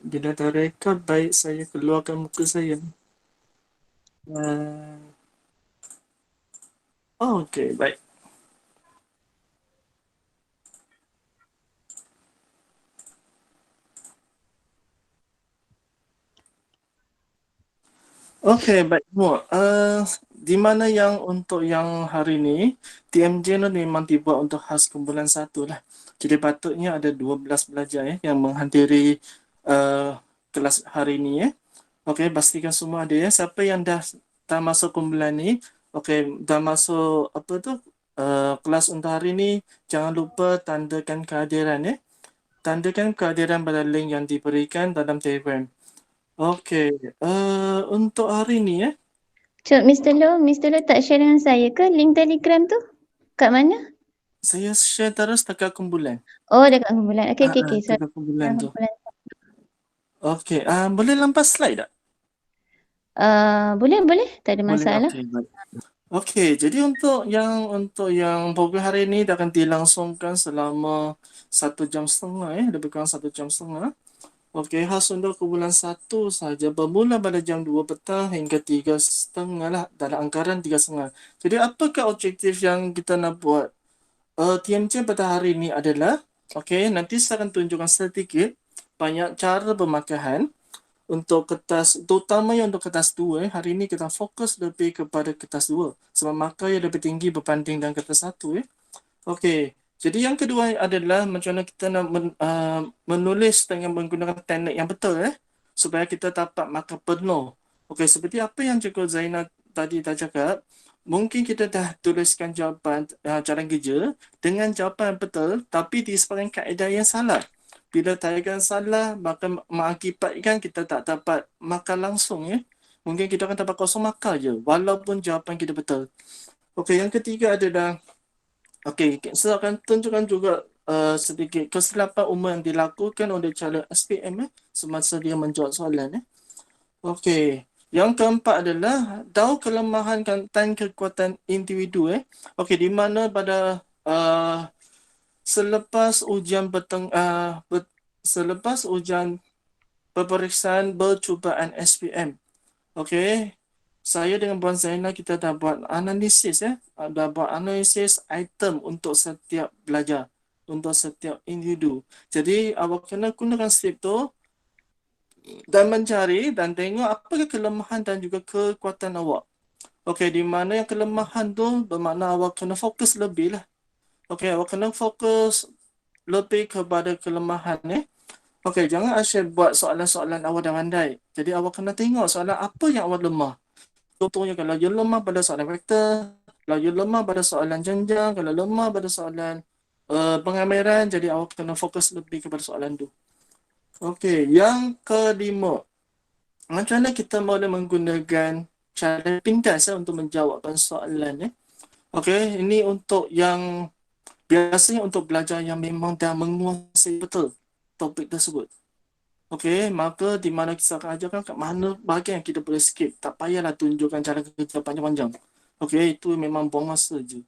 Bila dah rekod, baik saya keluarkan muka saya. Okey, baik. Okey, baik semua. Di mana yang untuk yang hari ni, TMJ ni memang dibuat untuk khas kumpulan satu lah. Jadi patutnya ada 12 pelajar yang menghadiri uh, kelas hari ni Okey, pastikan semua ada Siapa yang dah masuk kumpulan ni, okey, dah masuk apa tu? Kelas untuk hari ni, jangan lupa tandakan kehadiran Tandakan kehadiran pada link yang diberikan dalam Telegram. Okey, untuk hari ni Cik, Mr. Lo tak share dengan saya ke link Telegram tu? Kat mana? saya share terus dekat kumpulan. Oh, dekat kumpulan. Okey, okey, okey. Sorry. Dekat kumpulan tu. Kumpulan. Okey, boleh lampas slide tak? Boleh, boleh. Tak ada Boleh, masalah. okey, baik. Okey, jadi untuk yang program hari ini akan dilangsungkan selama 1.5 jam lebih kurang 1.5 jam. Okey, khas untuk kumpulan satu saja bermula pada jam 2 petang hingga 3.30 lah, dalam anggaran 3.30. Jadi apakah objektif yang kita nak buat? TMJ pada hari ini adalah, okey, nanti saya akan tunjukkan sedikit banyak cara pemakaian untuk kertas, terutamanya untuk kertas 2 hari ini kita fokus lebih kepada kertas 2 sebab markah yang lebih tinggi berbanding dengan kertas 1 Okey, jadi yang kedua adalah macam mana kita nak menulis dengan menggunakan teknik yang betul supaya kita dapat markah penuh. Okey, seperti apa yang Cikgu Zainal tadi dah cakap, mungkin kita dah tuliskan jawapan cadangan kerja dengan jawapan yang betul tapi disebabkan kaedah yang salah. Bila tarikan salah, maka mengakibatkan kita tak dapat markah langsung Mungkin kita akan dapat kosong markah je walaupun jawapan kita betul. Okey, yang ketiga adalah okey, saya akan tunjukkan juga sedikit kesilapan umum yang dilakukan oleh calon SPM semasa dia menjawab soalan Okey, yang keempat adalah tahu kelemahan dan kekuatan individu Okey, di mana pada selepas ujian selepas ujian peperiksaan percubaan SPM. Okey. Saya dengan Puan Zainal kita dah buat analisis dah buat analisis item untuk setiap pelajar, untuk setiap individu. Jadi awak kena gunakan strip tu dan mencari dan tengok apakah kelemahan dan juga kekuatan awak. Okey, di mana yang kelemahan tu bermakna awak kena fokus lebih lah. Okey, awak kena fokus lebih kepada kelemahan Okey, jangan asyik buat soalan-soalan awak dah pandai. Jadi awak kena tengok soalan apa yang awak lemah. Contohnya kalau you lemah pada soalan vektor, kalau you lemah pada soalan jenjang, kalau lemah pada soalan pengamaran, jadi awak kena fokus lebih kepada soalan tu. Okey, yang kelima. Macam mana kita boleh menggunakan cara pintas untuk menjawabkan soalan Okey, ini untuk yang biasanya untuk belajar yang memang dah menguasai betul topik tersebut. Okey, maka di mana kita akan ajarkan kat mana bahagian yang kita boleh skip. Tak payahlah tunjukkan cara kerja panjang-panjang. Okey, itu memang buang masa je.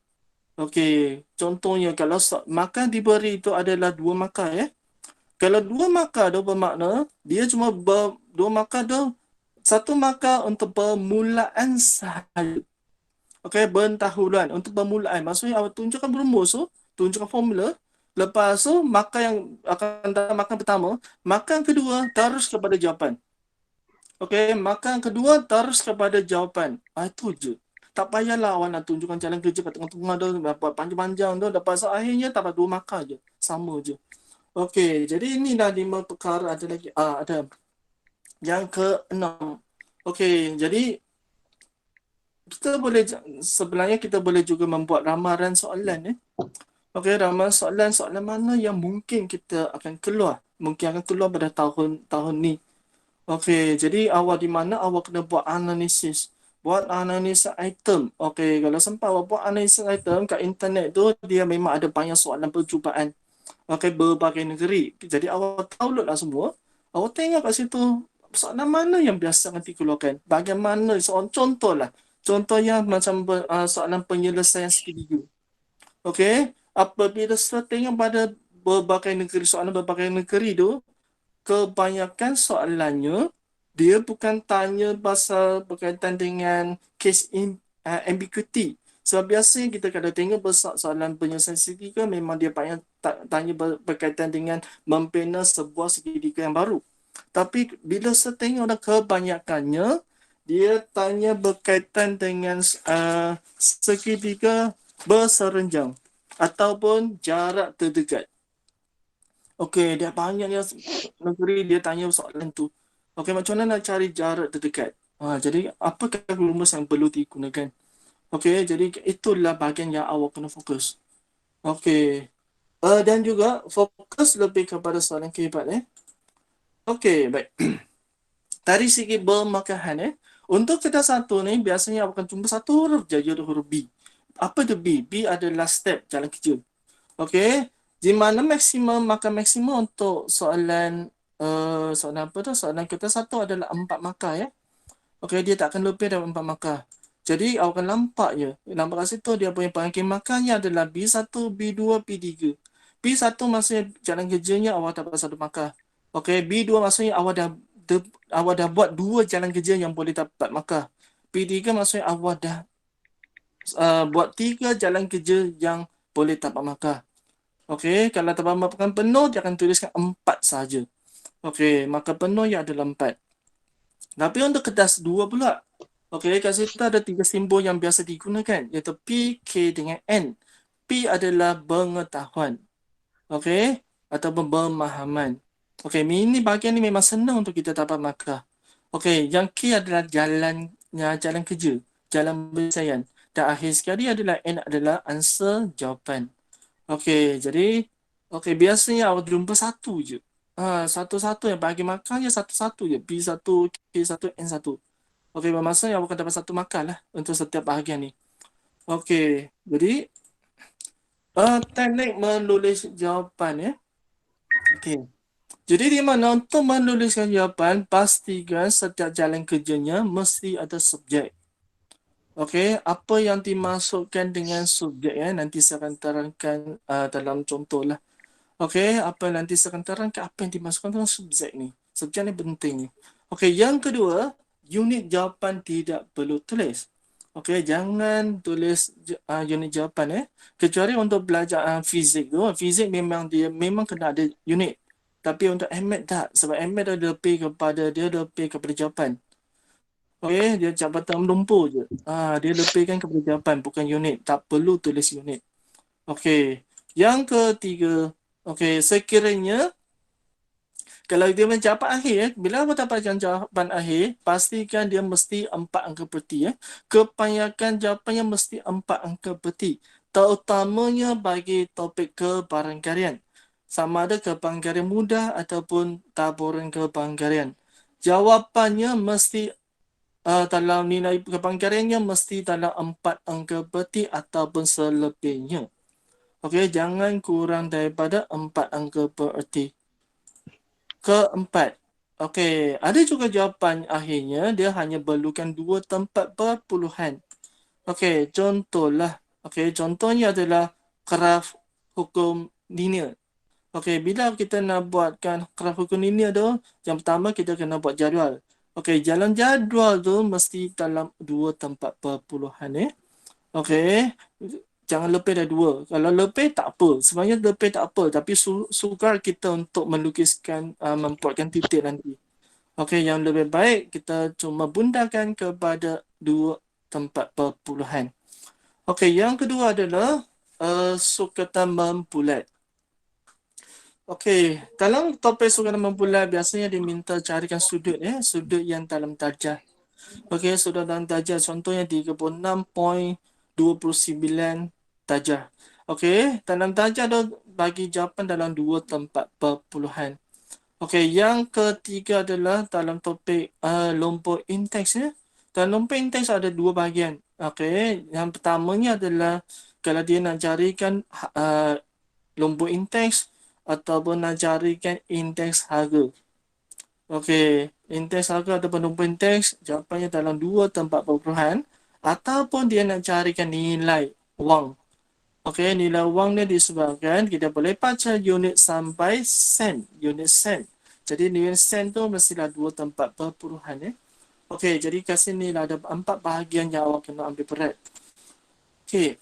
Okey, contohnya kalau markah diberi itu adalah 2 markah Kalau 2 markah tu bermakna dia cuma dua markah tu, 1 markah untuk permulaan sahaja. Okey, pendahuluan untuk permulaan. Maksudnya awak tunjukkan rumus tu, tunjukkan formula. Lepas tu, markah yang akan datang markah pertama, markah yang kedua terus kepada jawapan. Okey, markah yang kedua terus kepada jawapan. Itu je. Tak payahlah awak nak tunjukkan jalan kerja kat tengah-tengah tu, dapat panjang-panjang tu, lepas tu akhirnya dapat 2 markah je. Sama je. Okey, jadi inilah 5 perkara ada lagi. Ada yang ke-6. Okey, jadi sebenarnya kita boleh juga membuat ramalan soalan Okey, ramalan soalan mana yang mungkin kita akan keluar. Mungkin akan keluar pada tahun ni. Okey, jadi awak di mana awak kena buat analisis. Buat analisis item. Okey, kalau sempat awak buat analisis item kat internet tu, dia memang ada banyak soalan percubaan. Okey, berbagai negeri. Jadi awak download lah semua. Awak tengok kat situ, soalan mana yang biasa nanti keluarkan. Bagaimana soalan contoh lah. Contohnya macam soalan penyelesaian segitiga. Okey, apabila saya tengok pada berbagai negeri, soalan berbagai negeri tu, kebanyakan soalannya dia bukan tanya pasal berkaitan dengan ambiguity. Sebab biasanya kita kalau tengok soalan penyelesaian segitiga memang dia banyak tanya berkaitan dengan membina sebuah segitiga yang baru. Tapi bila saya tengok kebanyakannya dia tanya berkaitan dengan segitiga berserenjang ataupun jarak terdekat. Okey, dia banyak yang negeri dia tanya soalan tu. Okey, macam mana nak cari jarak terdekat? Jadi apakah rumus yang perlu digunakan? Okey, jadi itulah bahagian yang awak kena fokus. Okey. Dan juga fokus lebih kepada soalan kehidupan Okey, baik. Dari segi bermakahan untuk kita satu ni biasanya awak akan jumpa satu huruf je, iaitu huruf B. Apa tu B? B adalah step jalan kecil. Okey, di mana makan maksimum untuk soalan soalan apa tu? Soalan kita satu adalah 4 markah Okey, dia tak akan lebih dari 4 markah. Jadi awak akan nampak je. Nampak kat situ dia punya penghakim markahnya adalah B1, B2, B3. B1 maksudnya jalan kerjanya awak dapat 1 markah. Okey, B2 maksudnya awak dah buat 2 jalan kerja yang boleh dapat markah. B3 maksudnya awak dah buat 3 jalan kerja yang boleh dapat markah. Okey, kalau dapat markah penuh dia akan tuliskan 4 saja. Okey, markah penuh yang adalah 4. Tapi untuk kertas 2 pula. Okey, kat situ ada 3 simbol yang biasa digunakan, iaitu P, K dengan N. P adalah pengetahuan. Okey, ataupun pemahaman. Okey, ini bahagian ni memang senang untuk kita dapat markah. Okey, yang K adalah jalan kerja, jalan penyelesaian. Dan akhir sekali adalah N adalah answer jawapan. Okey, jadi biasanya awak jumpa satu je. Satu-satu yang bagi markahnya satu-satu je. B1, K1, N1. Okey, bermaksudnya awak akan dapat 1 markah lah untuk setiap bahagian ni. Okey, jadi teknik menulis jawapan Okey. Jadi di mana untuk menuliskan jawapan, pastikan setiap jalan kerjanya mesti ada subjek. Okey, apa yang dimasukkan dengan subjek nanti saya akan terangkan dalam contoh lah. Okey, apa nanti saya akan terangkan apa yang dimasukkan dalam subjek ni. Subjek ni penting ni. Okey, yang kedua, unit jawapan tidak perlu tulis. Okey, jangan tulis unit jawapan kecuali untuk belajar fizik tu. Fizik memang kena ada unit. Tapi untuk MAT tak, sebab MAT dia lebih kepada jawapan. Okey, dia jabatan melumpur je. Dia lebihkan kepada jawapan, bukan unit. Tak perlu tulis unit. Okey, yang ketiga, sekiranya kalau dia mencapai akhir, bila awak dapat jawapan akhir, pastikan dia mesti 4 angka peti Kebanyakan jawapannya mesti 4 angka peti. Terutamanya bagi topik kebarangkalian. Sama ada kebarangkalian mudah ataupun taburan kebarangkalian. Jawapannya mesti dalam nilai kebarangkaliannya mesti dalam 4 angka peti ataupun selebihnya. Okey, jangan kurang daripada 4 angka peti. Keempat, ada juga jawapan akhirnya dia hanya perlukan 2 tempat perpuluhan. Contohnya adalah graf hukum linear. Bila kita nak buatkan graf hukum linear tu, yang pertama kita kena buat jadual. Jalan jadual tu mesti dalam 2 tempat perpuluhan jangan lebih dari 2. Kalau lebih tak apa. Sebenarnya lebih tak apa. Tapi sukar kita untuk melukiskan, membuatkan titik nanti. Yang lebih baik kita cuma bundakan kepada 2 tempat perpuluhan. Yang kedua adalah sukatan membulat. Dalam topik sukatan membulat biasanya diminta carikan sudut sudut yang dalam darjah. Sudut dalam darjah contohnya 36.29 darjah. Dalam darjah tu bagi jawapan dalam 2 tempat perpuluhan. Yang ketiga adalah dalam topik lombok inteks Dalam lombok inteks ada 2 bahagian. Yang pertamanya adalah kalau dia nak carikan lombok inteks ataupun nak carikan indeks harga. Indeks harga ataupun lombok inteks jawapannya dalam 2 tempat perpuluhan ataupun dia nak carikan nilai wang. Nilai wang ni disebabkan kita boleh baca unit sampai sen. Unit sen. Jadi nilai sen tu mestilah 2 tempat perpuluhan. Okey, jadi kat sini lah ada 4 bahagian yang awak kena ambil berat. Okey.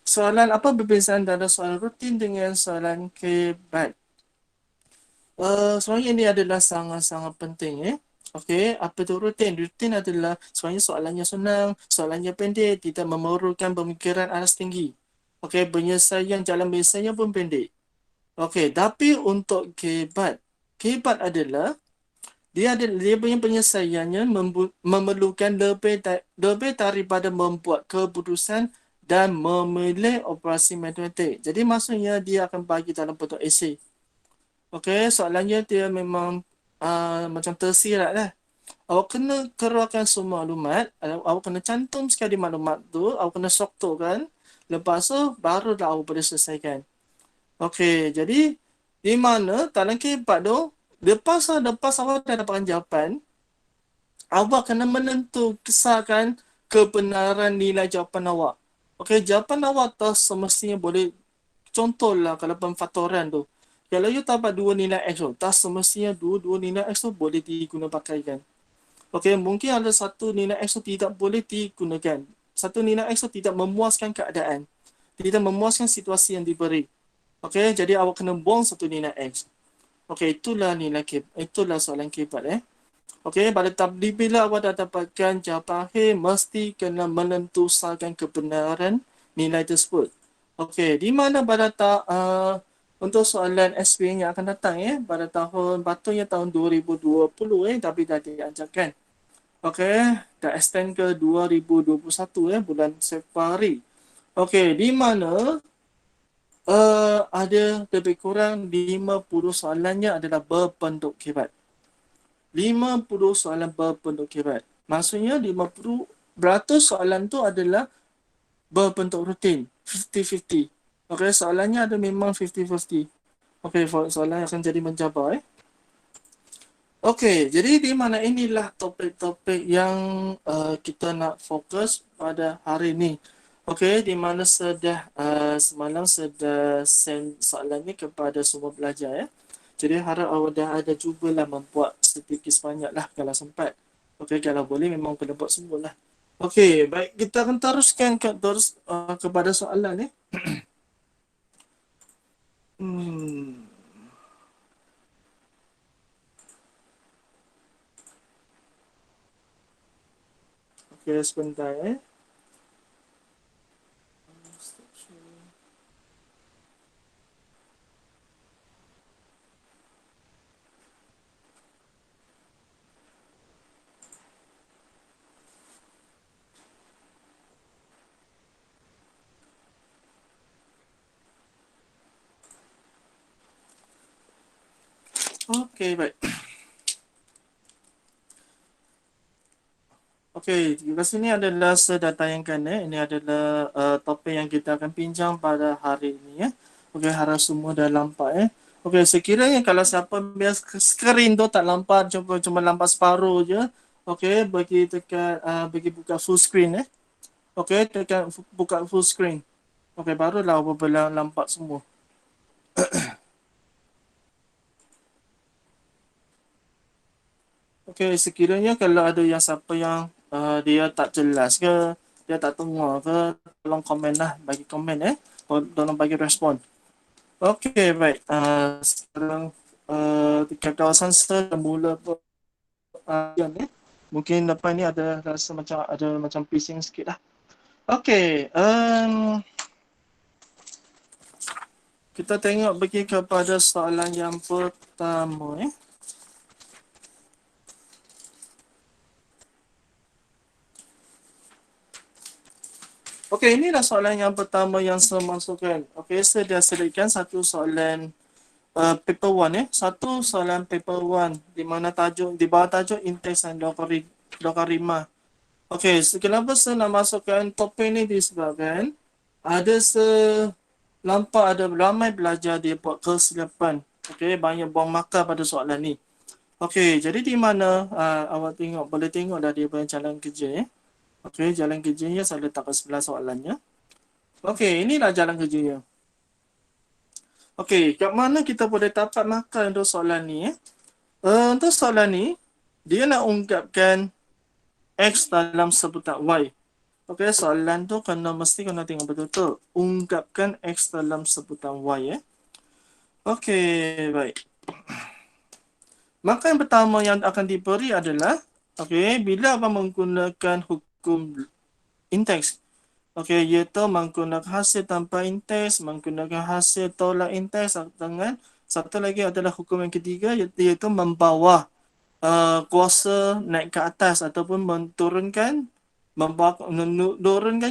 Soalan apa perbezaan antara soalan rutin dengan soalan kebat? Sebenarnya ini adalah sangat-sangat penting. Okey, apa tu rutin? Rutin adalah sebenarnya soalannya senang, soalannya pendek, tidak memerlukan pemikiran alas tinggi. Okey, penyelesaian jalan penyelesaiannya pun pendek. Okey, tapi untuk kebat adalah dia punya penyelesaiannya memerlukan lebih daripada membuat keputusan dan memilih operasi matematik. Jadi maksudnya dia akan bagi dalam bentuk esei. Okey, soalannya dia memang macam tersirat lah. Awak kena keluarkan semua maklumat, awak kena cantum sekali maklumat tu, awak kena soktorkan. Lepas tu barulah awak boleh selesaikan. Okey, jadi di mana dalam kebat tu, lepas awak dah dapatkan jawapan, awak kena kesahkan kebenaran nilai jawapan awak. Okey, jawapan awak tu semestinya boleh, contohlah kalau pemfaktoran tu. Kalau you dapat dua nilai X tu, tak semestinya dua nilai X tu boleh diguna pakaikan. Okey, mungkin ada satu nilai X tu tidak boleh digunakan. Satu nilai X tu tidak memuaskan keadaan. Tidak memuaskan situasi yang diberi. Okey, jadi awak kena buang satu nilai X. Okey, itulah soalan kebat. Okey, bila awak dah dapatkan jawapan akhir, mesti kena menentukan kebenaran nilai tersebut. Okey, di mana untuk soalan SPM yang akan datang pada patutnya tahun 2020 tapi dah diajarkan. Okey, dah extend ke 2021 bulan Februari. Okey, di mana ada lebih kurang 50 soalannya adalah berbentuk kebat. 50 soalan berbentuk kebat. Maksudnya 50% soalan tu adalah berbentuk rutin, 50-50. Okey, soalannya ada memang 50-50. Okey, soalan akan jadi mencabar. Okey, jadi di mana inilah topik-topik yang kita nak fokus pada hari ini. Okey, di mana semalam sudah send soalan ni kepada semua pelajar. Jadi harap awak dah ada cubalah membuat sedikit sebanyak lah kalau sempat. Okey, kalau boleh memang kena buat semua lah. Okey, baik, kita akan teruskan kepada soalan. Hmm. Okey, sebentar. Okey, baik. Okey, di sini adalah sudah tayangkan. Ini adalah topik yang kita akan bincang pada hari ini. Okey, harap semua dah nampak. Okey, sekiranya kalau siapa bias skrin tu tak nampak, cuma nampak separuh je. Okey, bagi buka full screen. Okey, tekan buka full screen. Okey, barulah boleh nampak semua. Okey, sekiranya kalau ada yang siapa yang dia tak jelas ke, dia tak tengok ke, tolong komen lah, bagi komen tolong bagi respon. Okey, baik. Sekarang dekat kawasan saya mula mungkin lepas ni ada rasa macam pising sikit lah. Okey, kita tengok pergi kepada soalan yang pertama. Okey, inilah soalan yang pertama yang saya masukkan. Okey, saya dah sediakan satu soalan paper 1 Satu soalan paper 1 di mana di bawah tajuk inteks dan logaritma. Okey, kenapa saya nak masukkan topik ni disebabkan ada ramai pelajar dia buat kesilapan. Okey, banyak buang maka pada soalan ni. Okey, jadi di mana awak boleh tengok dah dia punya jalan kerja. Okey, jalan kerjanya saya letak kat sebelah soalannya. Okey, inilah jalan kerjanya. Okey, kat mana kita boleh dapat markah untuk soalan ni? Untuk soalan ni, dia nak ungkapkan X dalam sebutan Y. Okey, soalan tu mesti kena tengok betul-betul. Ungkapkan X dalam sebutan Y. Okey, baik. Maka yang pertama yang akan diberi adalah, okey, bila abang menggunakan hukum inteks. Okey, iaitu menggunakan hasil tanpa inteks, menggunakan hasil tolak inteks dengan satu lagi adalah hukum yang ketiga iaitu membawa kuasa naik ke atas ataupun menurunkan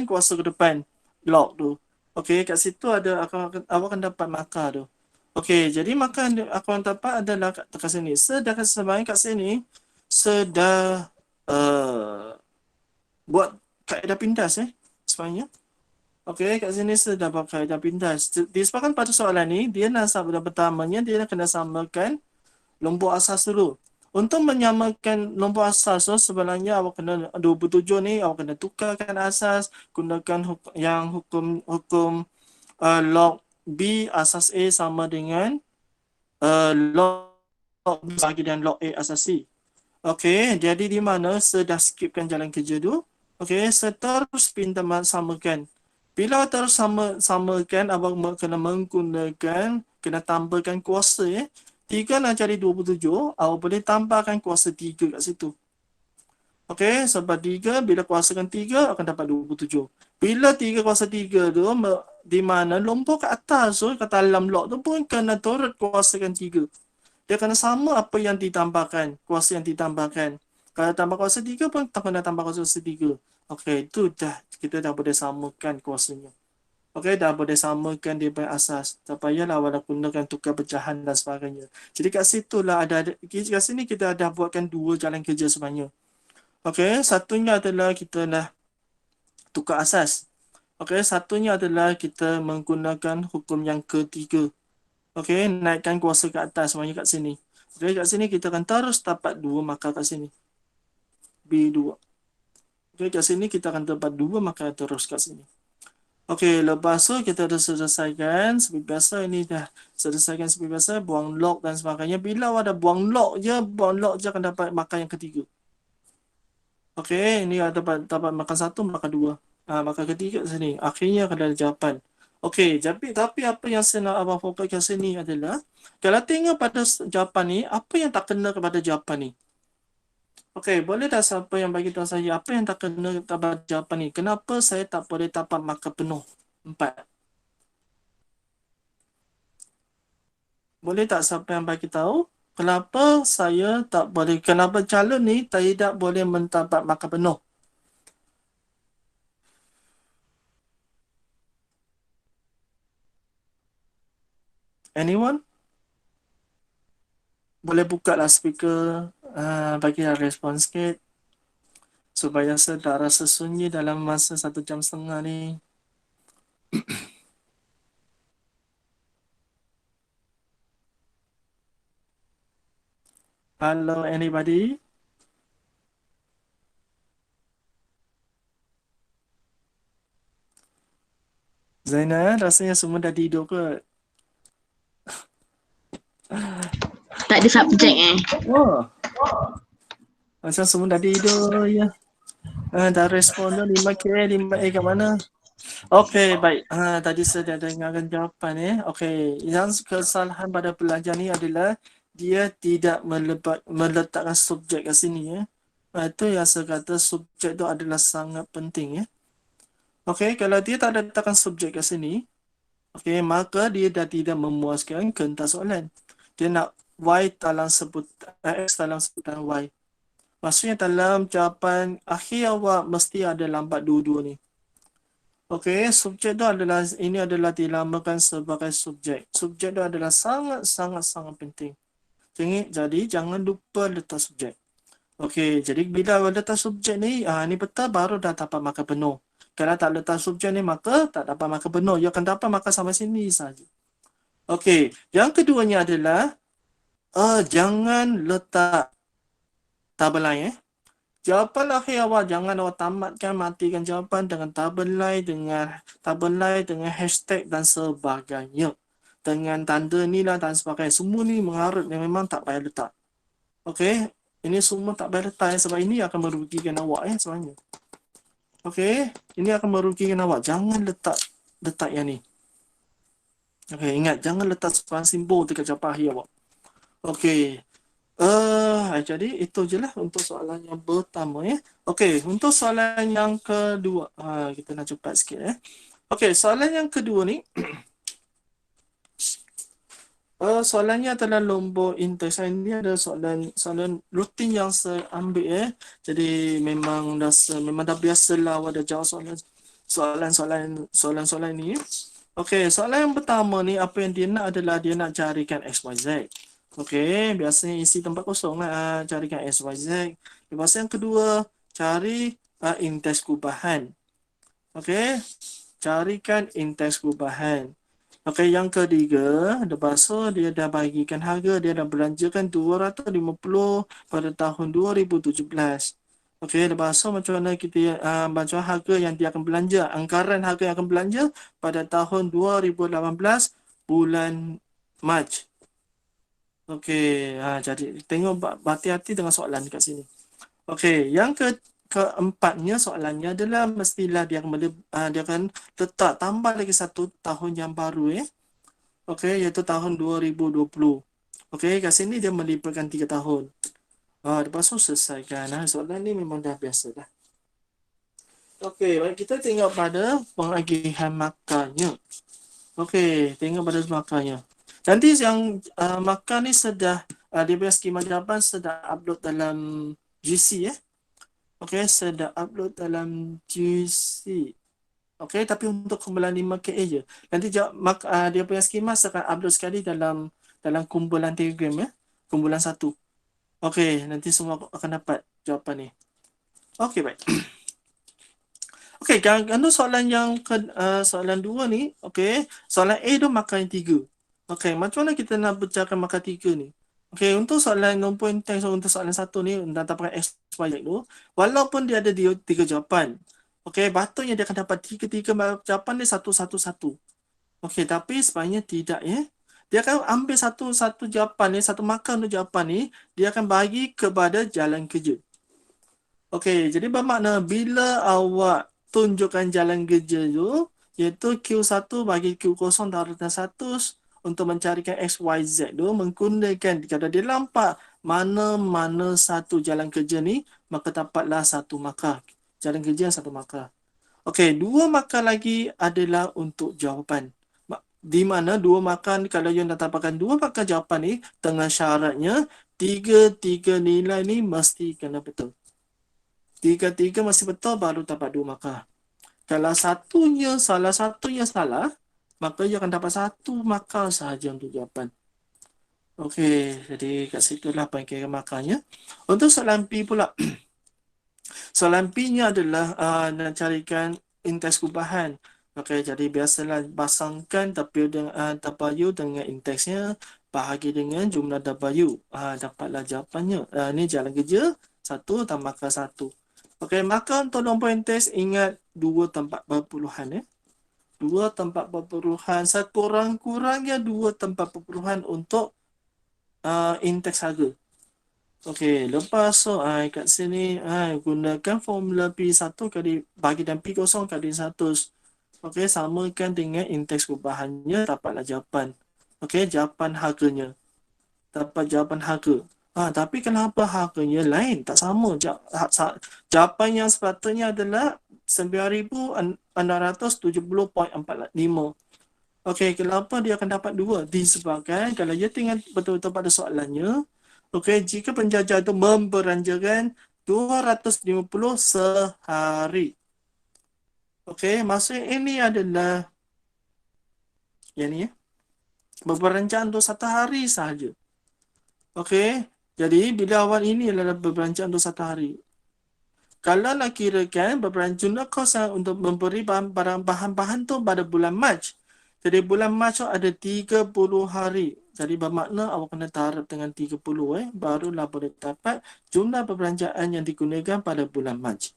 kuasa ke depan log tu. Okey, kat situ ada awak akan dapat markah tu. Okey, jadi markah yang aku akan dapat adalah kat sini. Sedangkan sebenarnya kat sini sudah buat kaedah pindas sebenarnya. Okey, kat sini sudah buat kaedah pindas. Disebabkan pada soalan ni, dia nak pertamanya dia nak kena samakan nombor asas dulu. Untuk menyamakan nombor asas tu sebenarnya awak kena 27 ni awak kena tukarkan asas, gunakan hukum log B asas A sama dengan log B bagi dan log A asas C. Okey, jadi di mana saya dah skipkan jalan kerja tu. Okey, saya terus pindah samakan. Bila terus samakan, abang kena menggunakan, kena tambahkan kuasa 3 nak jadi 27, awak boleh tambahkan kuasa 3 kat situ. Okey, sebab 3, bila kuasakan 3, akan dapat 27. Bila 3 kuasa 3 tu, di mana nombor kat atas tu, kat dalam log tu pun kena turut kuasakan 3. Dia kena sama apa yang ditambahkan, kuasa yang ditambahkan. Kalau tambah kuasa 3 pun kena tambah kuasa 3. Okey, itu kita dah boleh samakan kuasanya. Okey, dah boleh samakan dia punya asas. Tak payahlah awak gunakan tukar pecahan dan sebagainya. Jadi kat situlah kat sini kita dah buatkan dua jalan kerja sebenarnya. Okey, satunya adalah kita dah tukar asas. Okey, satunya adalah kita menggunakan hukum yang ketiga. Okey, naikkan kuasa ke atas sebenarnya kat sini. Okey, kat sini kita akan terus dapat 2 markah kat sini. B2. Okey, kat sini kita akan dapat 2 markah terus kat sini. Okey, lepas tu kita dah selesaikan. Seperti biasa ini dah selesaikan seperti biasa. Buang log dan sebagainya. Bila awak dah buang log je akan dapat markah yang ketiga. Okey, ini ada dapat markah 1, markah 2. Markah ketiga sini. Akhirnya akan ada jawapan. Okey, tapi apa yang saya nak abang fokuskan sini adalah, kalau tengok pada jawapan ni, apa yang tak kena kepada jawapan ni? Okey, boleh tak siapa yang bagi tahu saya apa yang tak kena kepada jawapan ni? Kenapa saya tak boleh dapat markah penuh 4? Boleh tak siapa yang bagi tahu kenapa saya tak boleh, kenapa calon ni tidak boleh mendapat markah penuh? Anyone? Boleh buka lah speaker, bagi respon sikit supaya saya tak rasa sunyi dalam masa 1.5 jam ni. Hello, anybody? Zainal, rasanya semua dah tidur ke? Tak ada subjek Oh, macam semua dah tidur ya. Dah respon dah 5K, 5A kat mana? Okey, baik. Tadi saya dah dengarkan jawapan Okey, yang kesalahan pada pelajar ni adalah dia tidak meletakkan subjek kat sini Itu yang saya kata subjek tu adalah sangat penting Okey, kalau dia tak letakkan subjek kat sini, okey, maka dia dah tidak memuaskan kentas soalan. Dia nak Y dalam X dalam sebutan Y. Maksudnya dalam jawapan akhir awak mesti ada lambat dua-dua ni. Okey, subjek tu adalah, ini adalah dinamakan sebagai subjek. Subjek tu adalah sangat penting. Jadi jangan lupa letak subjek. Okey, jadi bila letak subjek ni, ni betul baru dah dapat markah penuh. Kalau tak letak subjek ni, maka tak dapat markah penuh. Ia akan dapat markah sampai sini saja. Okey, yang keduanya adalah jangan letak tabel lain Jawapan akhir awak jangan awak tamatkan, matikan jawapan dengan tabel lain, dengan hashtag dan sebagainya. Dengan tanda nilai dan sebagainya. Semua ni mengarut yang memang tak payah letak. Okey, ini semua tak payah letak sebab ini akan merugikan awak sebenarnya. Okey, ini akan merugikan awak. Jangan letak yang ni. Okey, ingat jangan letak sebarang simbol dekat jawab akhir awak. Okey. Jadi itu je lah untuk soalan yang pertama Okey, untuk soalan yang kedua. Kita nak cepat sikit Okey, soalan yang kedua ni soalannya adalah nombor interaksi. Ini ada soalan rutin yang saya ambil Jadi memang dah biasalah awak dah jawab soalan ni. Okey, soalan yang pertama ni apa yang dia nak adalah dia nak carikan XYZ. Okey, biasanya isi tempat kosong lah, carikan XYZ. Lepas yang kedua, cari indeks kubahan. Okey, carikan indeks kubahan. Okey, yang ketiga, lepas tu dia dah bagikan harga, dia dah belanjakan 250 pada tahun 2017. Okey, lepas tu macam mana kita macam harga yang dia akan belanja, anggaran harga yang akan belanja pada tahun 2018 bulan Mac. Okey, jadi tengok hati-hati dengan soalan kat sini. Okey, yang keempatnya soalannya adalah mestilah dia akan letak tambah lagi satu tahun yang baru Okey, iaitu tahun 2020. Okey, kat sini dia melibatkan 3 tahun. Lepas tu selesaikan. Soalan ni memang dah biasa dah. Okey, baik, kita tengok pada pengagihan makannya. Okey, tengok pada makannya. Nanti yang makan ni sudah dia punya skema jawapan sudah upload dalam GC Okey, sudah upload dalam GC. Okey, tapi untuk kumpulan 5KA je. Nanti dia punya skema akan upload sekali dalam kumpulan Telegram kumpulan 1. Okey, nanti semua akan dapat jawapan ni. Okey, baik. Okey, untuk soalan yang soalan 2 ni, okey, soalan A tu makan 3. Okey, macam mana kita nak pecahkan makan 3 ni? Okey, untuk soalan nombor intens untuk soalan 1 ni dapatkan XYZ tu, walaupun dia ada 3 jawapan. Okey, patutnya dia akan dapat 3 jawapan dia satu. Okey, tapi sebenarnya tidak Dia akan ambil satu jawapan ni, satu makan untuk jawapan ni, dia akan bagi kepada jalan kerja. Okey, jadi bermakna bila awak tunjukkan jalan kerja tu, iaitu Q1 bagi Q0 daratan 100 untuk mencarikan XYZ tu, menggunakan, kalau dia nampak mana-mana satu jalan kerja ni, maka dapatlah satu markah. Jalan kerja yang satu markah. Okey, 2 markah lagi adalah untuk jawapan. Di mana 2 markah, kalau yang dah dapatkan 2 markah jawapan ni, dengan syaratnya, 3 nilai ni mesti kena betul. 3 mesti betul baru dapat 2 markah. Kalau salah satunya salah, maka ia akan dapat 1 markah sahaja untuk jawapan. Okey, jadi kat situlah pengkira markahnya. Untuk soalan P pula. Soalan P-nya adalah nak carikan indeks kubahan. Okey, jadi biasalah pasangkan W dengan indeksnya bahagi dengan jumlah W. Dapatlah jawapannya. Ini jalan kerja 1 tambah markah 1. Okey, maka untuk nombor indeks ingat 2 tempat perpuluhan 2 tempat perpuluhan, sekurang-kurangnya 2 tempat perpuluhan untuk indeks harga. Okey, lepas tu kat sini gunakan formula P1 kali bagi dan P0 kali 100. Okey, samakan dengan indeks kubahannya, dapatlah jawapan. Okey, jawapan harganya. Dapat jawapan harga. Tapi kenapa harganya lain? Tak sama. Jawapan yang sepatutnya adalah 9,670.45. Okey, kenapa dia akan dapat 2? Disebabkan kalau dia tinggal betul-betul pada soalannya, okey, jika penjajah itu membelanjakan 250 sehari. Okey, maksud ini adalah yang ni berbelanjaan untuk 1 hari sahaja. Okey, jadi bila awal ini adalah berbelanjaan untuk 1 hari. Kalau nak kirakan berbelanjaan jumlah kos untuk memberi bahan-bahan tu pada bulan Mac. Jadi bulan Mac tu ada 30 hari. Jadi bermakna awak kena taraf dengan 30 barulah boleh dapat jumlah perbelanjaan yang digunakan pada bulan Mac.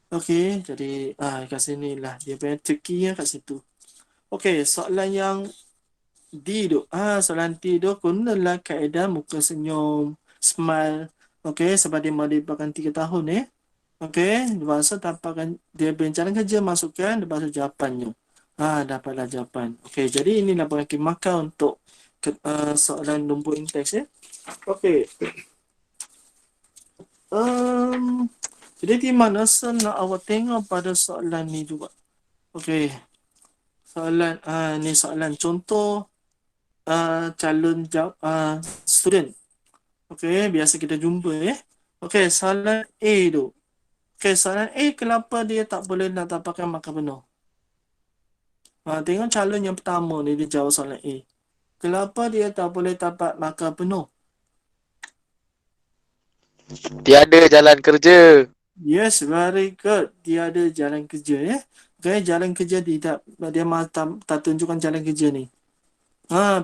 Okey, jadi kat sinilah dia punya tricky kat situ. Okey, soalan yang D tu. Soalan D tu gunalah kaedah muka senyum. smile. Okey, sebab dia melibatkan 3 tahun Okey, lepas tu dapatkan dia berencana kerja, masukkan, lepas tu jawapannya. Dapatlah jawapan. Okey, jadi inilah bagi markah untuk soalan nombor inteks Okey. Jadi di mana nak awak tengok pada soalan ni juga. Okey. Soalan ni soalan contoh calon student. Okey, biasa kita jumpa Okey, soalan A tu. Okey, soalan A, kenapa dia tak boleh nak dapatkan markah penuh? Tengok calon yang pertama ni dia jawab soalan A. Kenapa dia tak boleh dapat markah penuh? Tiada jalan kerja. Yes, very good. Dia ada jalan kerja Okey, jalan kerja dia tak tunjukkan jalan kerja ni.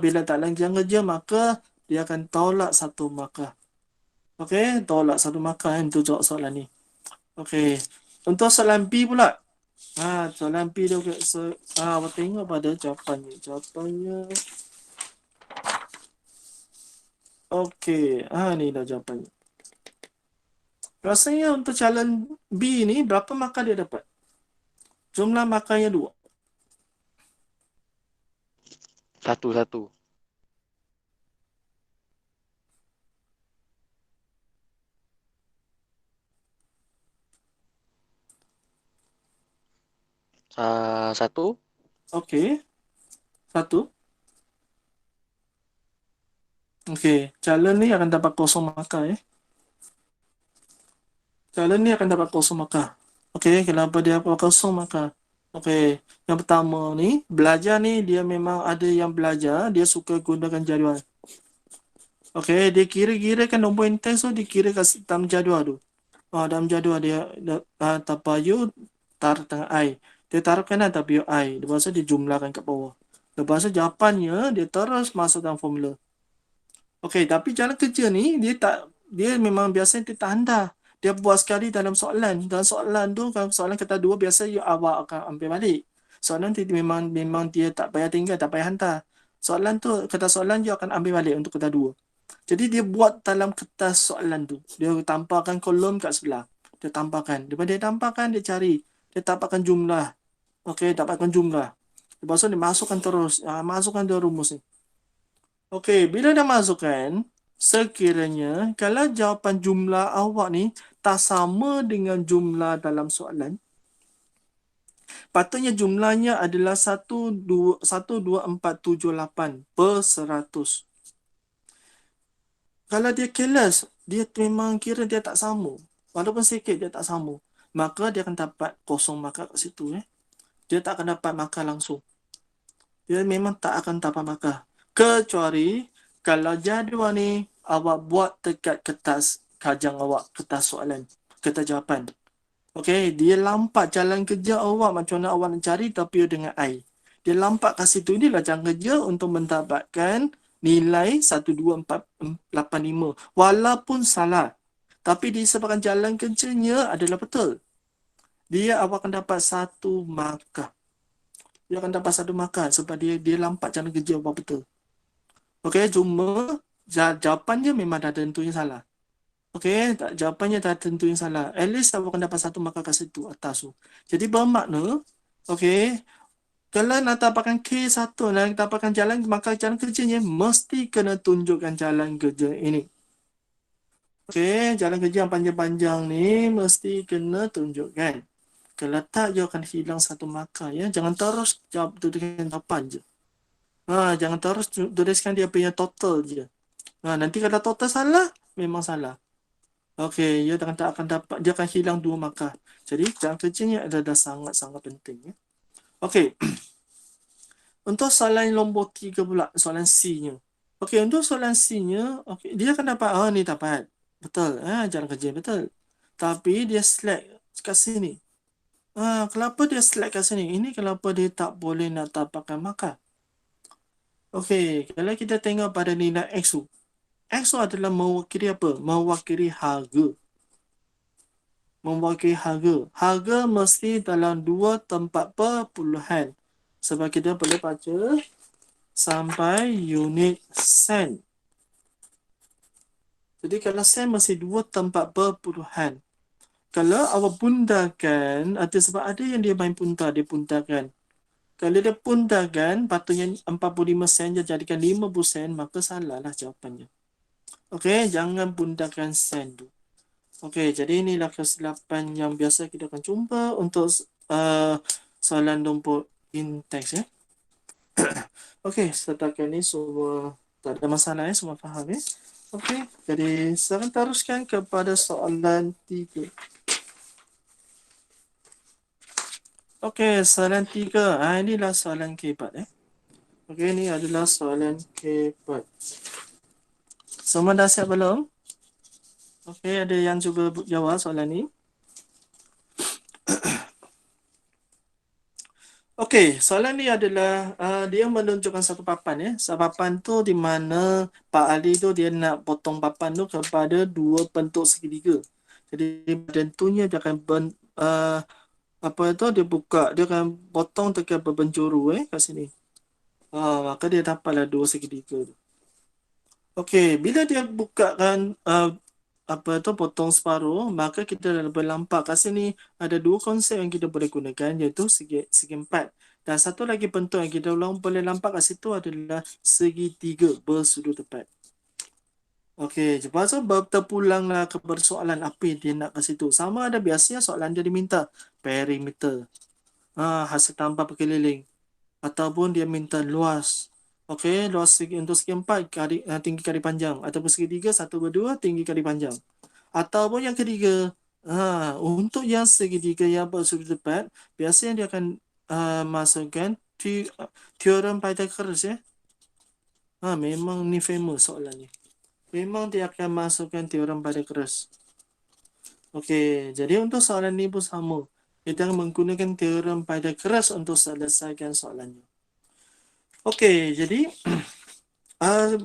Bila tak ada jalan kerja, maka dia akan tolak satu markah. Okey, tolak satu markah untuk jawab soalan ni. Okey. Untuk soalan B pula. Soalan B tu awak tengok pada jawapannya. Okey, ni dah jawapannya. Rasanya untuk calon B ni berapa markah dia dapat? Jumlah markahnya 2. Satu. Satu. Okey. 1. Okey, calon ni akan dapat 0 markah Calon ni akan dapat 0 markah. Okey, kenapa dia dapat 0 markah? Okey, yang pertama ni, belajar ni dia memang ada yang belajar, dia suka gunakan jadual. Okey, dia kira-kirakan nombor intens tu dikira kat dalam jadual tu. Dalam jadual dia tapayu taruh tengah I. Dia taruh kanan tapayu I. Lepas tu dia jumlahkan kat bawah. Lepas tu jawapannya dia terus masuk dalam formula. Okey, tapi jalan kerja ni dia memang biasanya dia tak hantar. Dia buat sekali dalam soalan. Dalam soalan tu, kalau soalan kata 2, biasa awak akan ambil balik. Soalan tu memang dia tak payah tinggal, tak payah hantar. Soalan tu, kata soalan dia akan ambil balik untuk kata 2. Jadi dia buat dalam kertas soalan tu. Dia tampakkan kolom kat sebelah. Dia tampakkan. Lepas dia tampakkan, dia cari. Dia dapatkan jumlah. Okey, dapatkan jumlah. Lepas tu dia masukkan terus. Masukkan dia rumus ni. Okey, bila dah masukkan, sekiranya kalau jawapan jumlah awak ni tak sama dengan jumlah dalam soalan, patutnya jumlahnya adalah 12478 per 100. Kalau dia careless, dia memang kira dia tak sama. Walaupun sikit dia tak sama, maka dia akan dapat 0 markah kat situ Dia tak akan dapat markah langsung. Dia memang tak akan dapat markah. Kecuali kalau jadual ni awak buat dekat kertas kajang awak, kertas soalan, kertas jawapan. Okey, dia lampak jalan kerja awak macam mana awak nak cari tapi dengan I. Dia lampak kat situ, inilah jalan kerja untuk mendapatkan nilai 12485 walaupun salah. Tapi disebabkan jalan kerjanya adalah betul, awak akan dapat 1 markah. Dia akan dapat 1 markah sebab dia lampak jalan kerja awak betul. Okey, cuma jawapannya memang dah tentunya salah. Okey, jawapannya dah tentunya salah. At least awak akan dapat 1 markah kat situ atas tu. Jadi bermakna, okey, kalau nak dapatkan K1, nak dapatkan jalan, maka jalan kerjanya mesti kena tunjukkan jalan kerja ini. Okey, jalan kerja yang panjang-panjang ni mesti kena tunjukkan. Kalau tak, dia akan hilang 1 markah Jangan terus jawab tuliskan jawapan je. Jangan terus tuliskan dia punya total je. Nanti kalau total salah, memang salah. Okey, dia tak akan dapat, dia akan hilang 2 markah. Jadi jalan kerjanya adalah sangat-sangat penting Okey. Untuk soalan nombor 3 pula, soalan C-nya. Okey, untuk soalan C-nya, okey, dia akan dapat ni dapat. Betul. Jalan kerja betul. Tapi dia select kat sini. Kenapa dia select kat sini? Ini kenapa dia tak boleh nak dapatkan markah. Okey, kalau kita tengok pada nilai X tu. X tu adalah mewakili apa? Mewakili harga. Mewakili harga. Harga mesti dalam 2 tempat perpuluhan. Sebab kita boleh baca sampai unit sen. Jadi kalau sen masih dua tempat perpuluhan. Kalau awak puntakan, sebab ada yang dia main punta, dia puntakan. Kalau dia puntakan, patutnya 45 sen, dia jadikan 50 sen, maka salahlah jawapannya. Okey, jangan puntakan sen tu. Okey, jadi inilah kesilapan yang biasa kita akan jumpa untuk soalan nombor in-text ya. Okey, setakat ni semua tak ada masalah ya, semua faham ya. Okey, jadi sekarang teruskan kepada soalan 3. Okey, soalan 3. Inilah soalan keempat ya. Okey, ini adalah soalan keempat. Semua dah siap belum? Okey, ada yang cuba jawab soalan ni? Okey, soalan ni adalah dia menunjukkan satu papan ya. Satu papan tu di mana Pak Ali tu dia nak potong papan tu kepada dua bentuk segitiga. Jadi tentunya dia akan apa itu dia buka, dia akan potong tekan berpenjuru kat sini. Maka dia dapatlah dua segitiga tu. Okey, bila dia buka kan apa itu potong separuh, maka kita dah boleh nampak kat sini ada dua konsep yang kita boleh gunakan, iaitu segi empat. Dan satu lagi bentuk yang kita boleh nampak kat situ adalah segitiga bersudut tepat. Okey, lepas tu terpulanglah kepada soalan apa yang dia nak kat situ. Sama ada biasanya soalan dia diminta perimeter. Hasil tambah berkeliling. Ataupun dia minta luas. Okey, luas untuk segi empat tinggi kali panjang. Ataupun segitiga 1/2 tinggi kali panjang. Ataupun yang ketiga, untuk yang segitiga yang bersudut tepat, biasanya dia akan masukkan teorem Pythagoras ya. Memang ni famous soalan ni. Memang dia akan masukkan teorem Pythagoras. Okey, jadi untuk soalan ni pun sama. Kita akan menggunakan teorem Pythagoras untuk selesaikan soalannya. Okey, jadi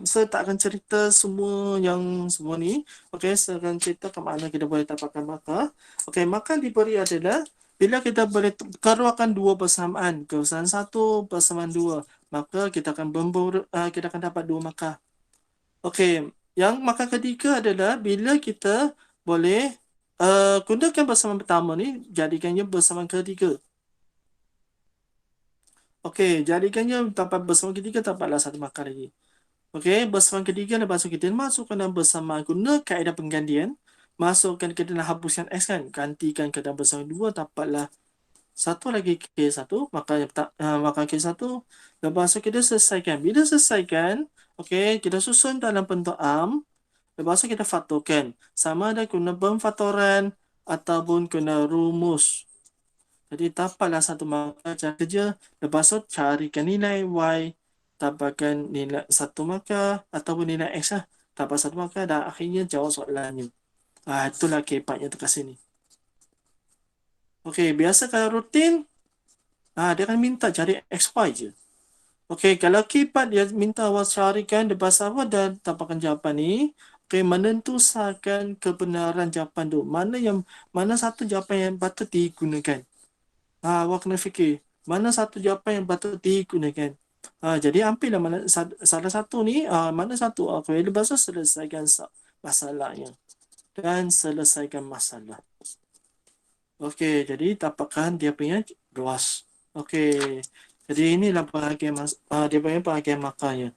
saya tak akan cerita semua ni. Okey, saya akan cerita ke mana kita boleh dapatkan markah. Okey, markah diberi adalah bila kita boleh keluarkan dua persamaan, kesamaan 1 persamaan 2, maka kita akan kita akan dapat dua markah. Okey, yang markah ketiga adalah bila kita boleh gunakan persamaan pertama ni, jadikannya persamaan ketiga. Okey, jadikannya dapat persamaan ketiga, dapatlah satu markah lagi. Okey, persamaan ketiga lepas tu kita masukkan dalam persamaan guna kaedah penggantian. Masukkan ke dalam hapuskan X kan, gantikan ke dalam persamaan 2, dapatlah satu lagi K1, maka K1. Lepas tu kita selesaikan. Bila selesaikan, okey, kita susun dalam bentuk arm. Lepas tu kita faktorkan. Sama ada guna pemfaktoran ataupun guna rumus. Jadi dapatlah satu markah cara kerja. Lepas tu carikan nilai Y, dapatkan nilai satu markah ataupun nilai X lah. Dapat satu markah dan akhirnya jawab soalannya. Itulah keempatnya tu kat sini. Okey, biasa kalau rutin, dia akan minta cari XY je. Okey, kalau keempat dia minta awak carikan lepas awak dah dapatkan jawapan ni, okey, menentukan kebenaran jawapan tu. Mana satu jawapan yang patut digunakan. Awak kena fikir, mana satu jawapan yang patut digunakan. Jadi ambillah mana salah satu ni, mana satu. Okey, lepas tu selesaikan masalahnya. Dan selesaikan masalah. Okey, jadi dapatkan dia punya luas. Okey, jadi inilah bahagian dia punya bahagian markahnya.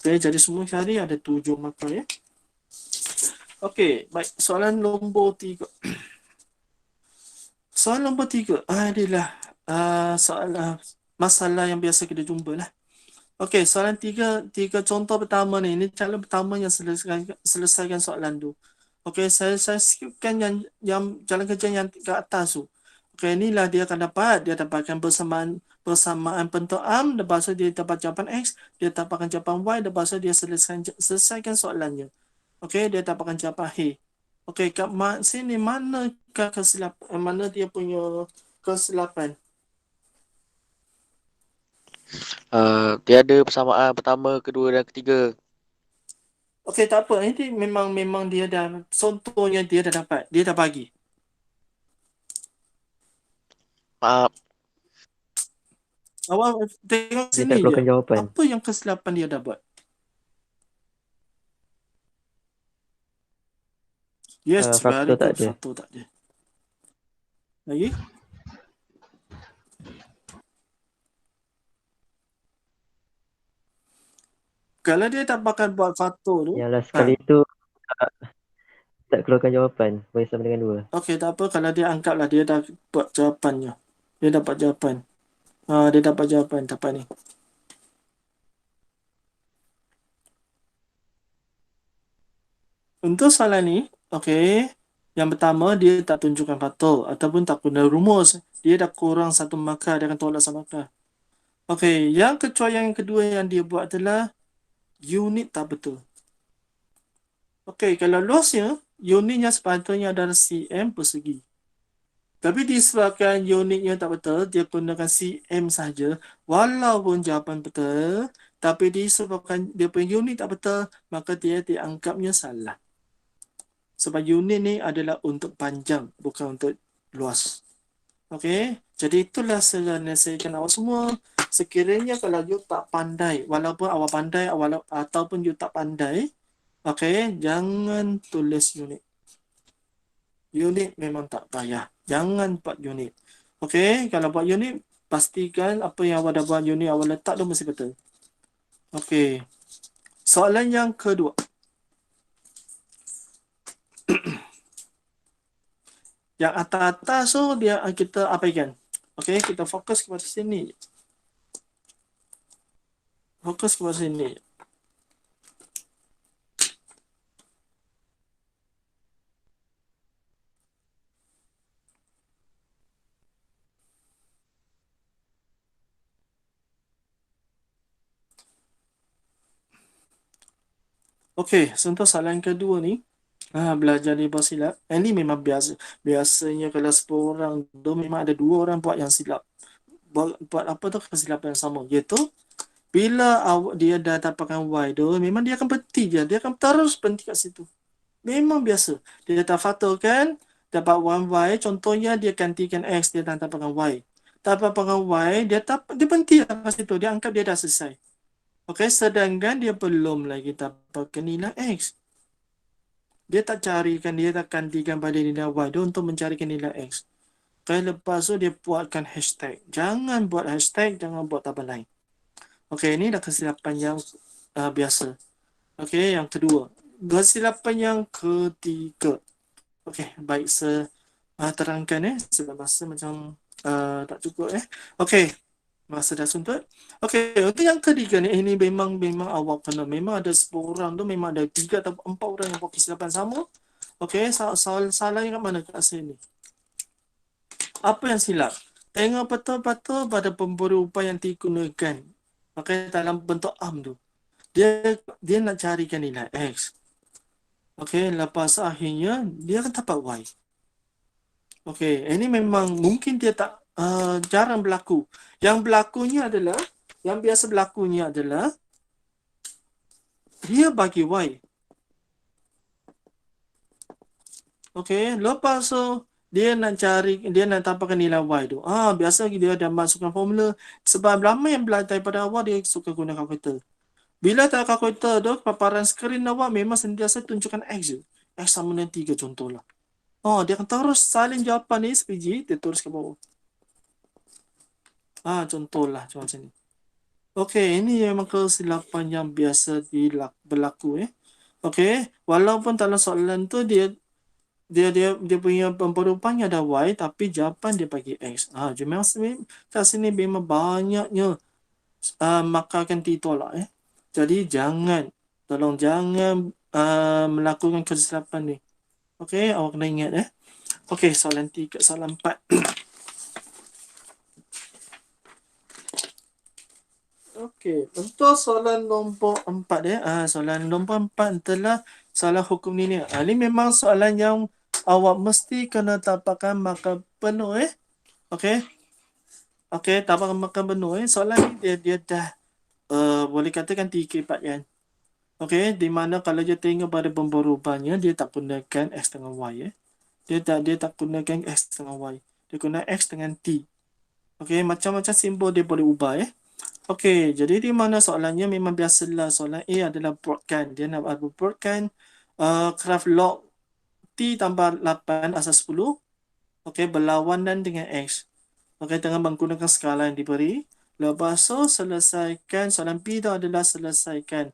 Okey, jadi semua kali ada 7 markah ya. Okey, baik. Soalan nombor 3. Soalan nombor 3 adalah soalan masalah yang biasa kita jumpa lah. Okey, soalan 3 contoh pertama ni. Ini cara pertama yang selesaikan soalan tu. Okey, saya skipkan yang jalan kerja yang ke atas tu. Okey, inilah dia akan dapat. Dia dapatkan persamaan bentuk arm. Lepas tu dia dapat jawapan X. Dia dapatkan jawapan Y. Lepas tu dia selesaikan soalannya. Okey, dia dapatkan jawapan H. Okey, kat sini manakah kesilapan? Mana dia punya kesilapan? Tiada persamaan pertama, kedua dan ketiga. Okey, tak apa. Ini memang dia dah, contohnya dia dah dapat. Dia dah bagi. Maaf. Awak tengok Dia sini tak keluarkan je. jawapan. Apa yang kesilapan dia dah buat? Yes, very faktor tak good. ada. Faktor tak ada. Lagi? Kalau dia tak pakai buat faktor tu, Yang last kali tu tak keluarkan jawapan. Boleh sama dengan 2. okey, tak apa. Kalau dia anggaplah dia dah buat jawapannya. Dia dapat jawapan. Dia dapat jawapan. Dapat ni. Untuk soalan ni, okey. Yang pertama, dia tak tunjukkan faktor ataupun tak guna rumus. Dia dah kurang satu markah, dia akan tolak satu markah. Okey, yang kecuali yang kedua yang dia buat adalah unit tak betul. Okey, kalau luasnya, unitnya sepatutnya adalah cm persegi. Tapi disebabkan unitnya tak betul, dia gunakan cm saja. Walaupun jawapan betul, tapi disebabkan dia punya unit tak betul, maka dia dianggapnya salah. Sebab unit ni adalah untuk panjang, bukan untuk luas. Okey, jadi itulah saya nasihatkan awak semua. Sekiranya kalau you tak pandai, walaupun awak pandai ataupun you tak pandai, okey, jangan tulis unit. Unit memang tak payah. Jangan buat unit. Okey, kalau buat unit, pastikan apa yang awak dah buat unit awak letak tu mesti betul. Okey. Soalan yang kedua. Yang atas-atas tu dia kita abaikan. Okey, kita fokus kepada sini. Fokus kepada sini. Okey, untuk soalan kedua ni, belajar di bawah silap. Ini memang biasa. Biasanya kalau 10 orang tu memang ada 2 orang buat yang silap. Buat apa tu kesilapan yang sama, iaitu bila dia dah dapatkan Y tu, memang dia akan berhenti je. Dia akan terus berhenti kat situ. Memang biasa. Dia dah faktorkan, dapat 1Y, contohnya dia gantikan X, dia dah dapatkan Y. Dapatkan Y, dia berhenti kat situ. Dia anggap dia dah selesai. Okey, sedangkan dia belum lagi dapatkan nilai X. Dia tak carikan, dia tak gantikan pada nilai Y tu untuk mencarikan nilai X. Okay, lepas tu dia buatkan hashtag. Jangan buat hashtag, jangan buat tabel lain. Okey, ini dah kesilapan yang biasa. Okey, yang kedua. Kesilapan yang ketiga. Okey, baik saya terangkan sebab masa macam tak cukup Okey, masa dah suntuk. Okey, untuk yang ketiga ni, ini memang awak kena. Memang ada 10 orang tu, memang ada 3 atau 4 orang yang buat kesilapan sama. Okey, salahnya kat mana kat sini? Apa yang silap? Tengok betul-betul pada pemberi upaya yang digunakan. Okey, dalam bentuk am tu. Dia nak carikan nilai X. Okey, lepas akhirnya dia akan dapat Y. Okey, ini memang mungkin dia tak jarang berlaku. Yang berlakunya adalah, yang biasa berlakunya adalah dia bagi Y. Okey, lepas tu dia nak dapatkan nilai Y tu. Biasa dia dah masukkan formula. Sebab ramai yang belajar daripada awal dia suka guna kalkulator. Bila tak kalkulator tu, paparan skrin awak memang sentiasa tunjukkan X je. X sama dengan 3 contohlah. Dia akan terus salin jawapan ni sebiji, dia tulis ke bawah. Contohlah macam ni. Okey, ini memang kesilapan yang biasa berlaku Okey, walaupun dalam soalan tu dia punya pemberupannya ada Y, tapi jawapan dia bagi X. Memang kat sini memang banyaknya maka akan ditolak Jadi tolong jangan melakukan kesilapan ni. Okey, awak kena ingat Okey, soalan 3, soalan 4. Okey, untuk soalan nombor 4 soalan nombor 4 adalah soalan hukum linear. Ini memang soalan yang awak mesti kena dapatkan markah penuh Okey. Okey, dapatkan markah penuh Soalan ni dia dah boleh katakan 3/4 kan. Okey, di mana kalau dia tengok pada pemberupannya, dia tak gunakan X dengan Y Dia tak gunakan X dengan Y. Dia guna X dengan T. Okey, macam-macam simbol dia boleh ubah Okey, jadi di mana soalannya memang biasalah soalan A adalah broadcast. Dia nak buatkan craft log T tambah 8 asas 10. Okey, berlawanan dengan X. Okey, dengan menggunakan skala yang diberi. Lepas tu selesaikan soalan P tu adalah selesaikan.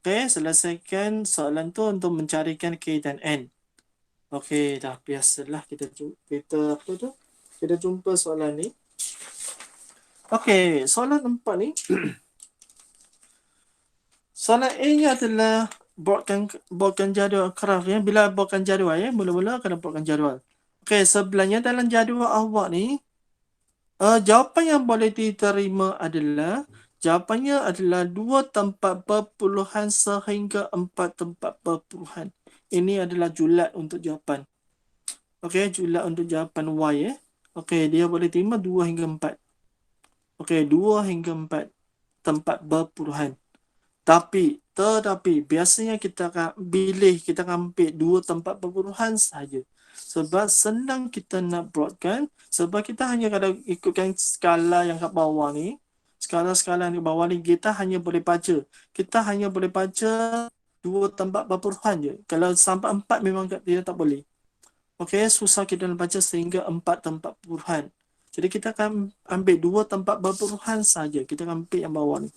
Okey, selesaikan soalan tu untuk mencarikan K dan N. Okey, dah biasalah kita apa tu? Kita jumpa soalan ni. Okey, soalan 4 ni. Soalan A-nya adalah buatkan jadual graf ya. Bila buatkan jadual ya, mula-mula kena buatkan jadual. Okey, sebelahnya dalam jadual awak ni, jawapan yang boleh diterima adalah jawapannya adalah 2 tempat perpuluhan sehingga 4 tempat perpuluhan. Ini adalah julat untuk jawapan. Okey, julat untuk jawapan Y ya. Okey, dia boleh terima 2 hingga 4. Okey, 2 hingga 4 tempat perpuluhan. Tetapi biasanya kita akan ambil 2 tempat perpuluhan saja. Sebab senang kita nak plotkan, sebab kita hanya kalau ikutkan skala yang kat bawah ni, skala-skala yang kat bawah ni kita hanya boleh baca. Kita hanya boleh baca 2 tempat perpuluhan je. Kalau sampai 4 memang dia tak boleh. Okey, susah kita nak baca sehingga 4 tempat perpuluhan. Jadi kita akan ambil 2 tempat perpuluhan saja. Kita akan ambil yang bawah ni.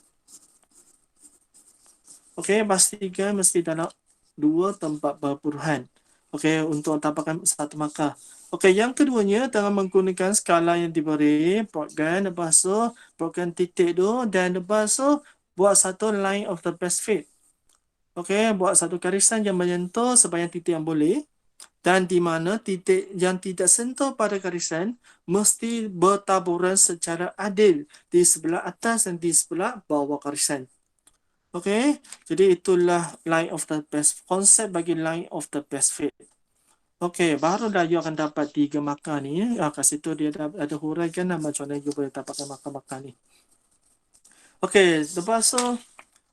Okey, pastikan mesti dalam 2 tempat perpuluhan. Okey, untuk tapakan 1 markah. Okey, yang keduanya dengan menggunakan skala yang diberi, plotkan, lepas tu plotkan titik tu dan lepas tu buat satu line of the best fit. Okey, buat satu garisan yang menyentuh sebanyak titik yang boleh. Dan di mana titik yang tidak sentuh pada garisan mesti bertaburan secara adil di sebelah atas dan di sebelah bawah garisan. Okey, jadi itulah line of the best, konsep bagi line of the best fit. Okey, barulah you akan dapat 3 markah ni. Kat situ dia ada huraikan macam mana you boleh dapatkan markah-markah ni. Okey, lepas tu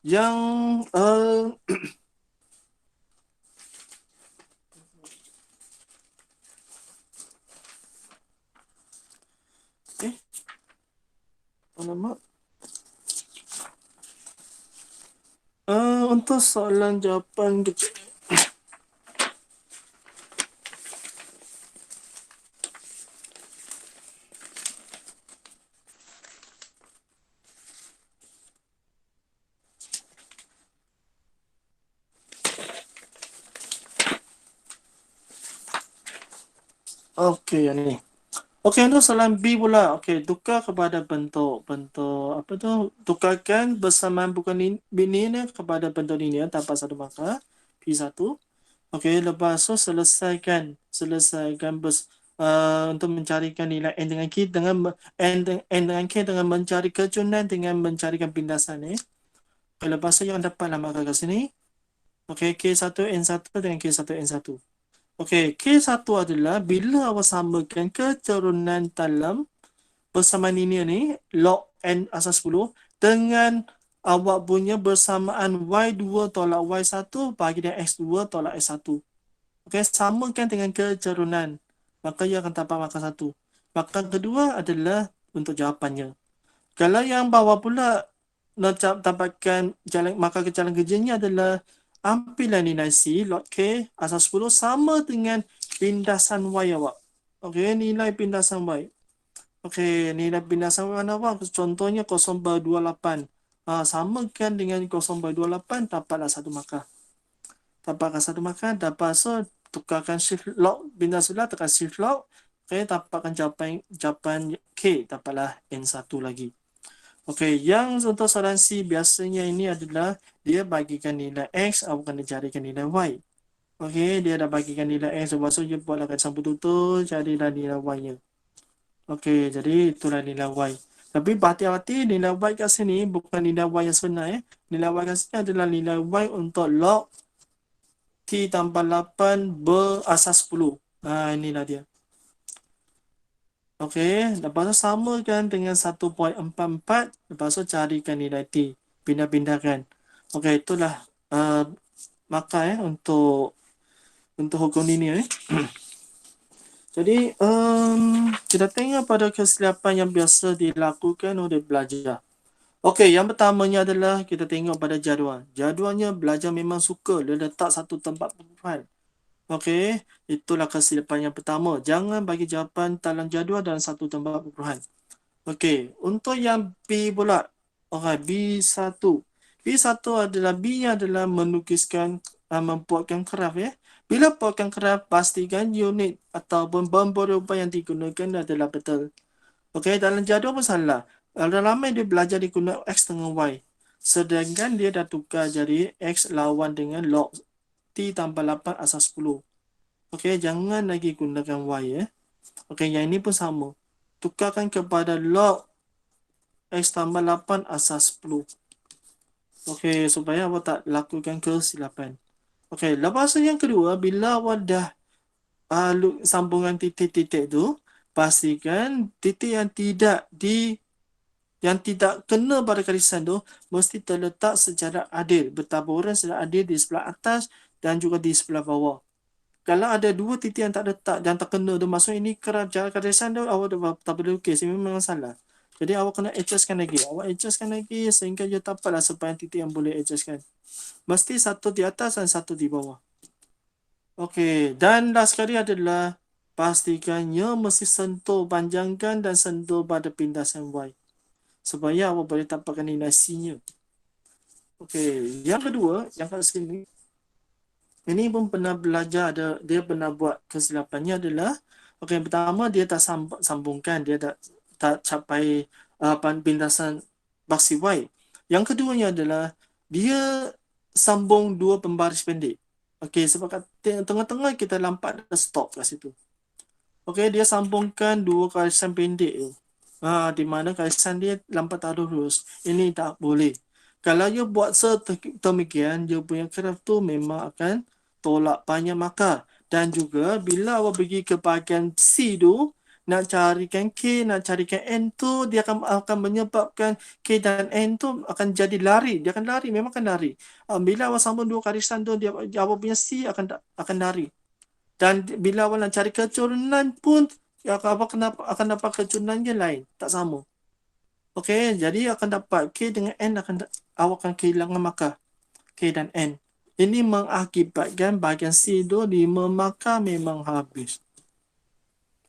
yang alamak. Untuk soalan jawapan kecil. Okey, yang ni. Okey, untuk soalan B pula. Okey, tukar kepada bentuk apa tu? Tukarkan bersamaan bukan linear kepada bentuk linear tanpa 1 markah. P1. Okey, lepas tu selesaikan untuk mencarikan nilai N dengan K dengan K dengan mencari kejunan dengan mencarikan pindasan ni. Okay, lepas tu yang dapatlah markah kat sini. Okey, K1 N1 dengan K1 N1. Okey, K1 adalah bila awak samakan keturunan dalam bersamaan linear ni, log N asas 10 dengan awak punya bersamaan Y2 tolak Y1 bagi dengan X2 tolak X1. Okey, samakan dengan keturunan. Maka ia akan dapat markah 1. Markah kedua adalah untuk jawapannya. Kalau yang bawah pula nak dapatkan markah jalan kerjanya adalah ambillah nilai C, log K, asas 10 sama dengan pindasan Y awak. Okey, nilai pindasan Y. Okey, nilai pindasan Y awak contohnya 0/28. Samakan dengan 0/28, dapatlah 1 markah. Dapatkan 1 markah, dapat so tukarkan shift log pindah sebelah, tekan shift log. Okey, dapatkan jawapan K, dapatlah N1 lagi. Okey, yang untuk soalan C biasanya ini adalah dia bagikan nilai X, awak kena carikan nilai Y. Okey, dia dah bagikan nilai X, lepas tu dia buatlah garisan betul-betul, carilah nilai Y-nya. Okey, jadi itulah nilai Y. Tapi berhati-hati, nilai Y kat sini bukan nilai Y yang sebenar ya. Nilai Y kat sini adalah nilai Y untuk log T tambah 8 berasas 10. Inilah dia. Okey, lepas tu samakan dengan 1.44, lepas tu carikan nilai T, pindah-pindahkan. Okey, itulah markah untuk hukum linear Jadi kita tengok pada kesilapan yang biasa dilakukan oleh pelajar. Okey, yang pertamanya adalah kita tengok pada jadual. Jadualnya belajar memang suka dia letak satu tempat perpuluhan. Okey, itulah kesilapan yang pertama. Jangan bagi jawapan dalam jadual dalam satu tempat perburuhan. Okey, untuk yang B pula. Okey, B1. B1 adalah B-nya adalah melukiskan, membuatkan kraft ya. Bila buatkan kraft, pastikan unit ataupun pemberupa yang digunakan adalah betul. Okey, dalam jadual pun salah. Ada ramai dia belajar digunakan X dengan Y. Sedangkan dia dah tukar jadi X lawan dengan log T tambah 8 asas 10. Okey, jangan lagi gunakan Y ya. Okey, yang ini pun sama. Tukarkan kepada log X tambah 8 asas 10. Okey, supaya awak tak lakukan kesilapan. Okey, lepas tu yang kedua, bila awak dah sambungan titik-titik tu, pastikan titik yang tidak kena pada garisan tu mesti terletak secara adil, bertaburan secara adil di sebelah atas dan juga di sebelah bawah. Kalau ada dua titik yang tak letak dan tak kena tu, maksud ini jarak garisan tu awak tak boleh lukis, ini memang salah. Jadi awak kena adjustkan lagi. Awak adjustkan lagi sehingga dia dapatlah sepanjang titik yang boleh adjustkan. Mesti satu di atas dan satu di bawah. Okey, dan last sekali adalah pastikannya mesti sentuh panjangkan dan sentuh pada pindasan Y. Supaya awak boleh dapatkan nilai C-nya. Okey, yang kedua, yang kat sini, ini pun pernah belajar, dia pernah buat kesilapannya adalah, okey, yang pertama dia tak sambungkan, dia tak capai pindasan baksi Y. Yang keduanya adalah dia sambung dua pembaris pendek. Okey, sebab kat tengah-tengah kita nampak ada stop kat situ. Okey, dia sambungkan dua garisan pendek tu. Di mana garisan dia lambat tak lurus. Ini tak boleh. Kalau you buat sedemikian, you punya kraft tu memang akan tolak banyak markah. Dan juga bila awak pergi ke bahagian C tu, nak carikan K, nak carikan N tu, dia akan menyebabkan K dan N tu akan jadi lari. Dia akan lari, memang akan lari. Bila awak sambung dua garisan tu, awak punya C akan lari. Dan bila awak nak cari keturunan pun, awak akan dapat keturunan yang lain, tak sama. Okey, jadi akan dapat K dengan N, awak akan kehilangan markah K dan N. Ini mengakibatkan bahagian C tu 5 markah memang habis.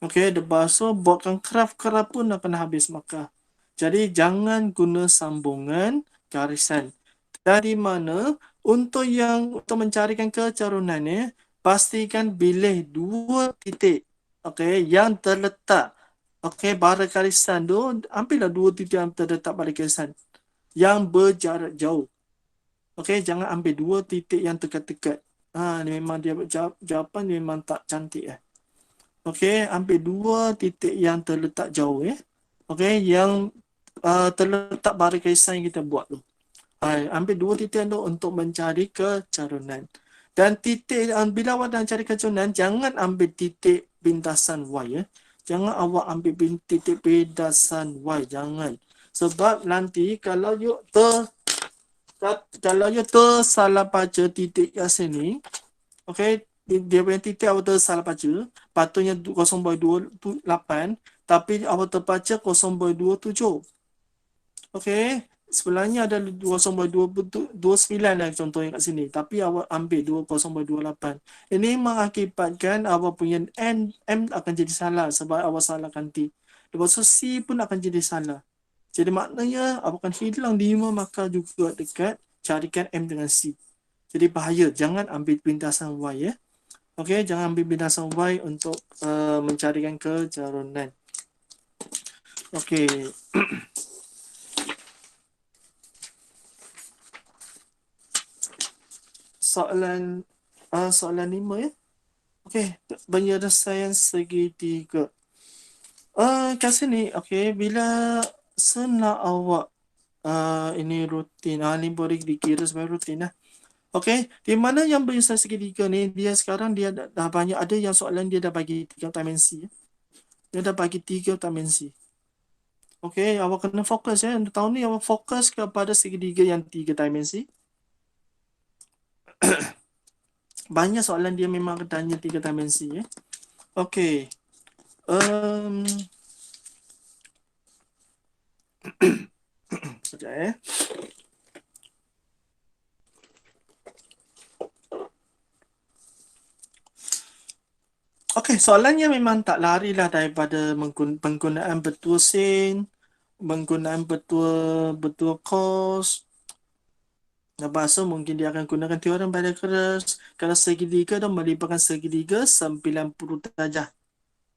Okey, lepas tu buatkan kraft pun akan habis markah. Jadi jangan guna sambungan garisan. Dari mana untuk mencarikan keturunan ni, pastikan pilih dua titik, okey, yang terletak, okey, pada garisan tu, ambillah dua titik yang terletak pada garisan yang berjarak jauh. Okey, jangan ambil dua titik yang dekat-dekat. Ni memang dia jawapan dia memang tak cantik . Okey, ambil dua titik yang terletak jauh okey, yang terletak pada garisan yang kita buat tu. Ambil dua titik tu untuk mencari keturunan. Dan titik bila awak nak cari keturunan, jangan ambil titik pindasan Y . Jangan awak ambil titik pindasan Y, jangan. Sebab nanti kalau you tersalah baca titik kat sini, okey, dia punya titik awak tersalah baca, patutnya 0.28, tapi awak terbaca 0.27. Okey, sebenarnya ada 0.29 lah contohnya kat sini, tapi awak ambil 0.28. Ini mengakibatkan awak punya M akan jadi salah sebab awak salahkan T. Lepas tu C pun akan jadi salah. Jadi maknanya awak akan hilang 5 markah juga dekat carikan M dengan C. Jadi bahaya, jangan ambil pindasan Y . Okey, jangan ambil pindasan Y untuk mencarikan keturunan. Okey. Soalan 5 . Okey, penyelesaian segitiga. Kat sini, okey, bila senak awak ini rutin, ni boleh dikira sebagai rutin . Okey, di mana yang penyelesaian segitiga ni, dia sekarang dia dah banyak, ada yang soalan dia dah bagi 3 dimensi . Dia dah bagi 3 dimensi. Okey, awak kena fokus tahun ni awak fokus kepada segitiga yang 3 dimensi. Banyak soalan dia memang tanya 3 dimensi . Okey. Sekejap . Okey, soalannya memang tak larilah daripada penggunaan betul sin, penggunaan betul cos. Lepas tu mungkin dia akan gunakan teorem Pythagoras. Kalau segitiga tu melibatkan segitiga 90 darjah,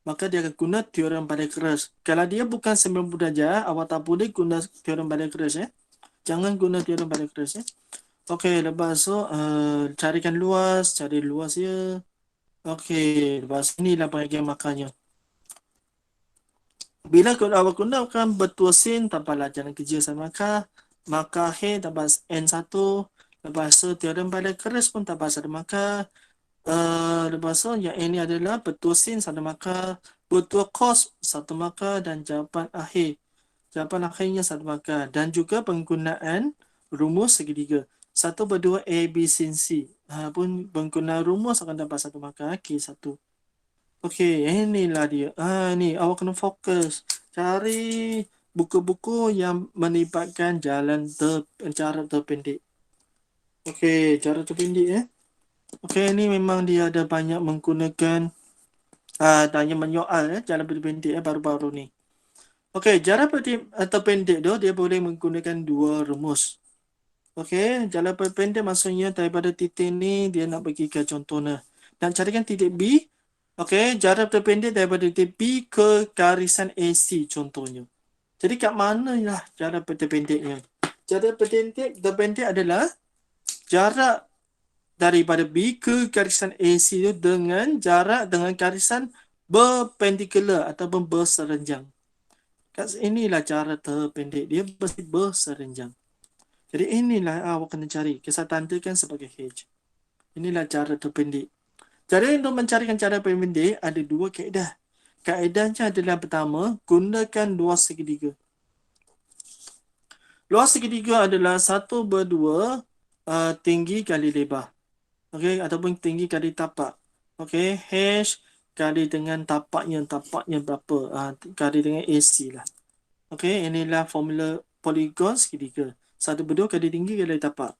maka dia akan guna teorem Pythagoras. Kalau dia bukan 90 darjah, awak tak boleh guna teorem Pythagoras ya. Jangan guna teorem Pythagoras ya. Okey, lepas tu carikan luas, cari luas ya. Okey, lepas inilah bahagian makannya. Bila awak gunakan betul sin tanpa jalan kerja sama maka H tambah N1. Lepas tu teorem Pythagoras pun tambah satu maka. Lepas tu yang ini adalah betul sin satu maka, betul cos satu maka dan jawapan akhir. Jawapan akhirnya satu maka dan juga penggunaan rumus segitiga. 1/2 A, B, sin, C. Pun penggunaan rumus akan dapat satu maka K1. Okey, inilah dia. Ni awak kena fokus. Cari buku-buku yang melibatkan cara terpendek. Okey, cara terpendek Okey, ni memang dia ada banyak menggunakan tanya menyoal jalan terpendek baru-baru ni. Okey, jalan terpendek tu dia boleh menggunakan dua rumus. Okey, jalan terpendek maksudnya daripada titik ni dia nak pergi ke contohnya. Nak carikan titik B. Okey, jarak terpendek daripada titik B ke garisan AC contohnya. Jadi kat mana lah jarak terpendeknya? Jarak terpendek adalah jarak daripada B ke garisan AC itu dengan jarak dengan garisan perpendikular ataupun berserenjang. Kat inilah cara terpendek. Dia mesti berserenjang. Jadi inilah awak kena cari. Saya tandakan sebagai H. Inilah cara terpendek. Cara untuk mencarikan cara terpendek ada dua kaedah. Kaedahnya adalah pertama, gunakan luas segitiga. Luas segitiga adalah 1/2 tinggi kali lebar. Okey, ataupun tinggi kali tapak. Okey, H kali dengan tapaknya berapa? Kali dengan AC lah. Okey, inilah formula poligon segitiga. 1/2 kali tinggi kali tapak.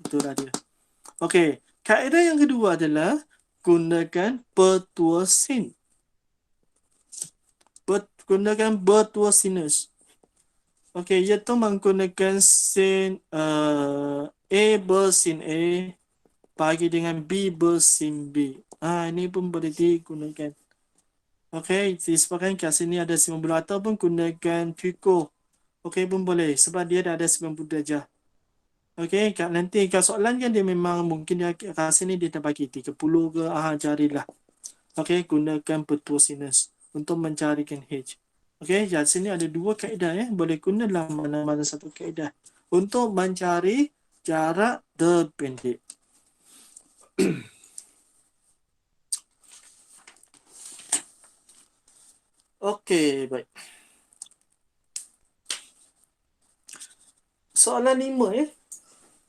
Itulah dia. Okey, kaedah yang kedua adalah gunakan betul sin. Gunakan betul sinus. Okey, iaitu menggunakan sin A bersin A bagi dengan B bersin B. Ini pun boleh digunakan. Okey, disebabkan kat sini ada 90 ataupun gunakan Pico. Okey pun boleh sebab dia dah ada 90 darjah. Okey, nanti kat soalan kan dia memang mungkin dia kat sini dia dah bagi 30 ke, carilah. Okey, gunakan betul sinus untuk mencarikan H. Okey, kat sini ada dua kaedah boleh gunalah mana-mana satu kaedah untuk mencari jarak terpendek. Okey, baik. Soalan 5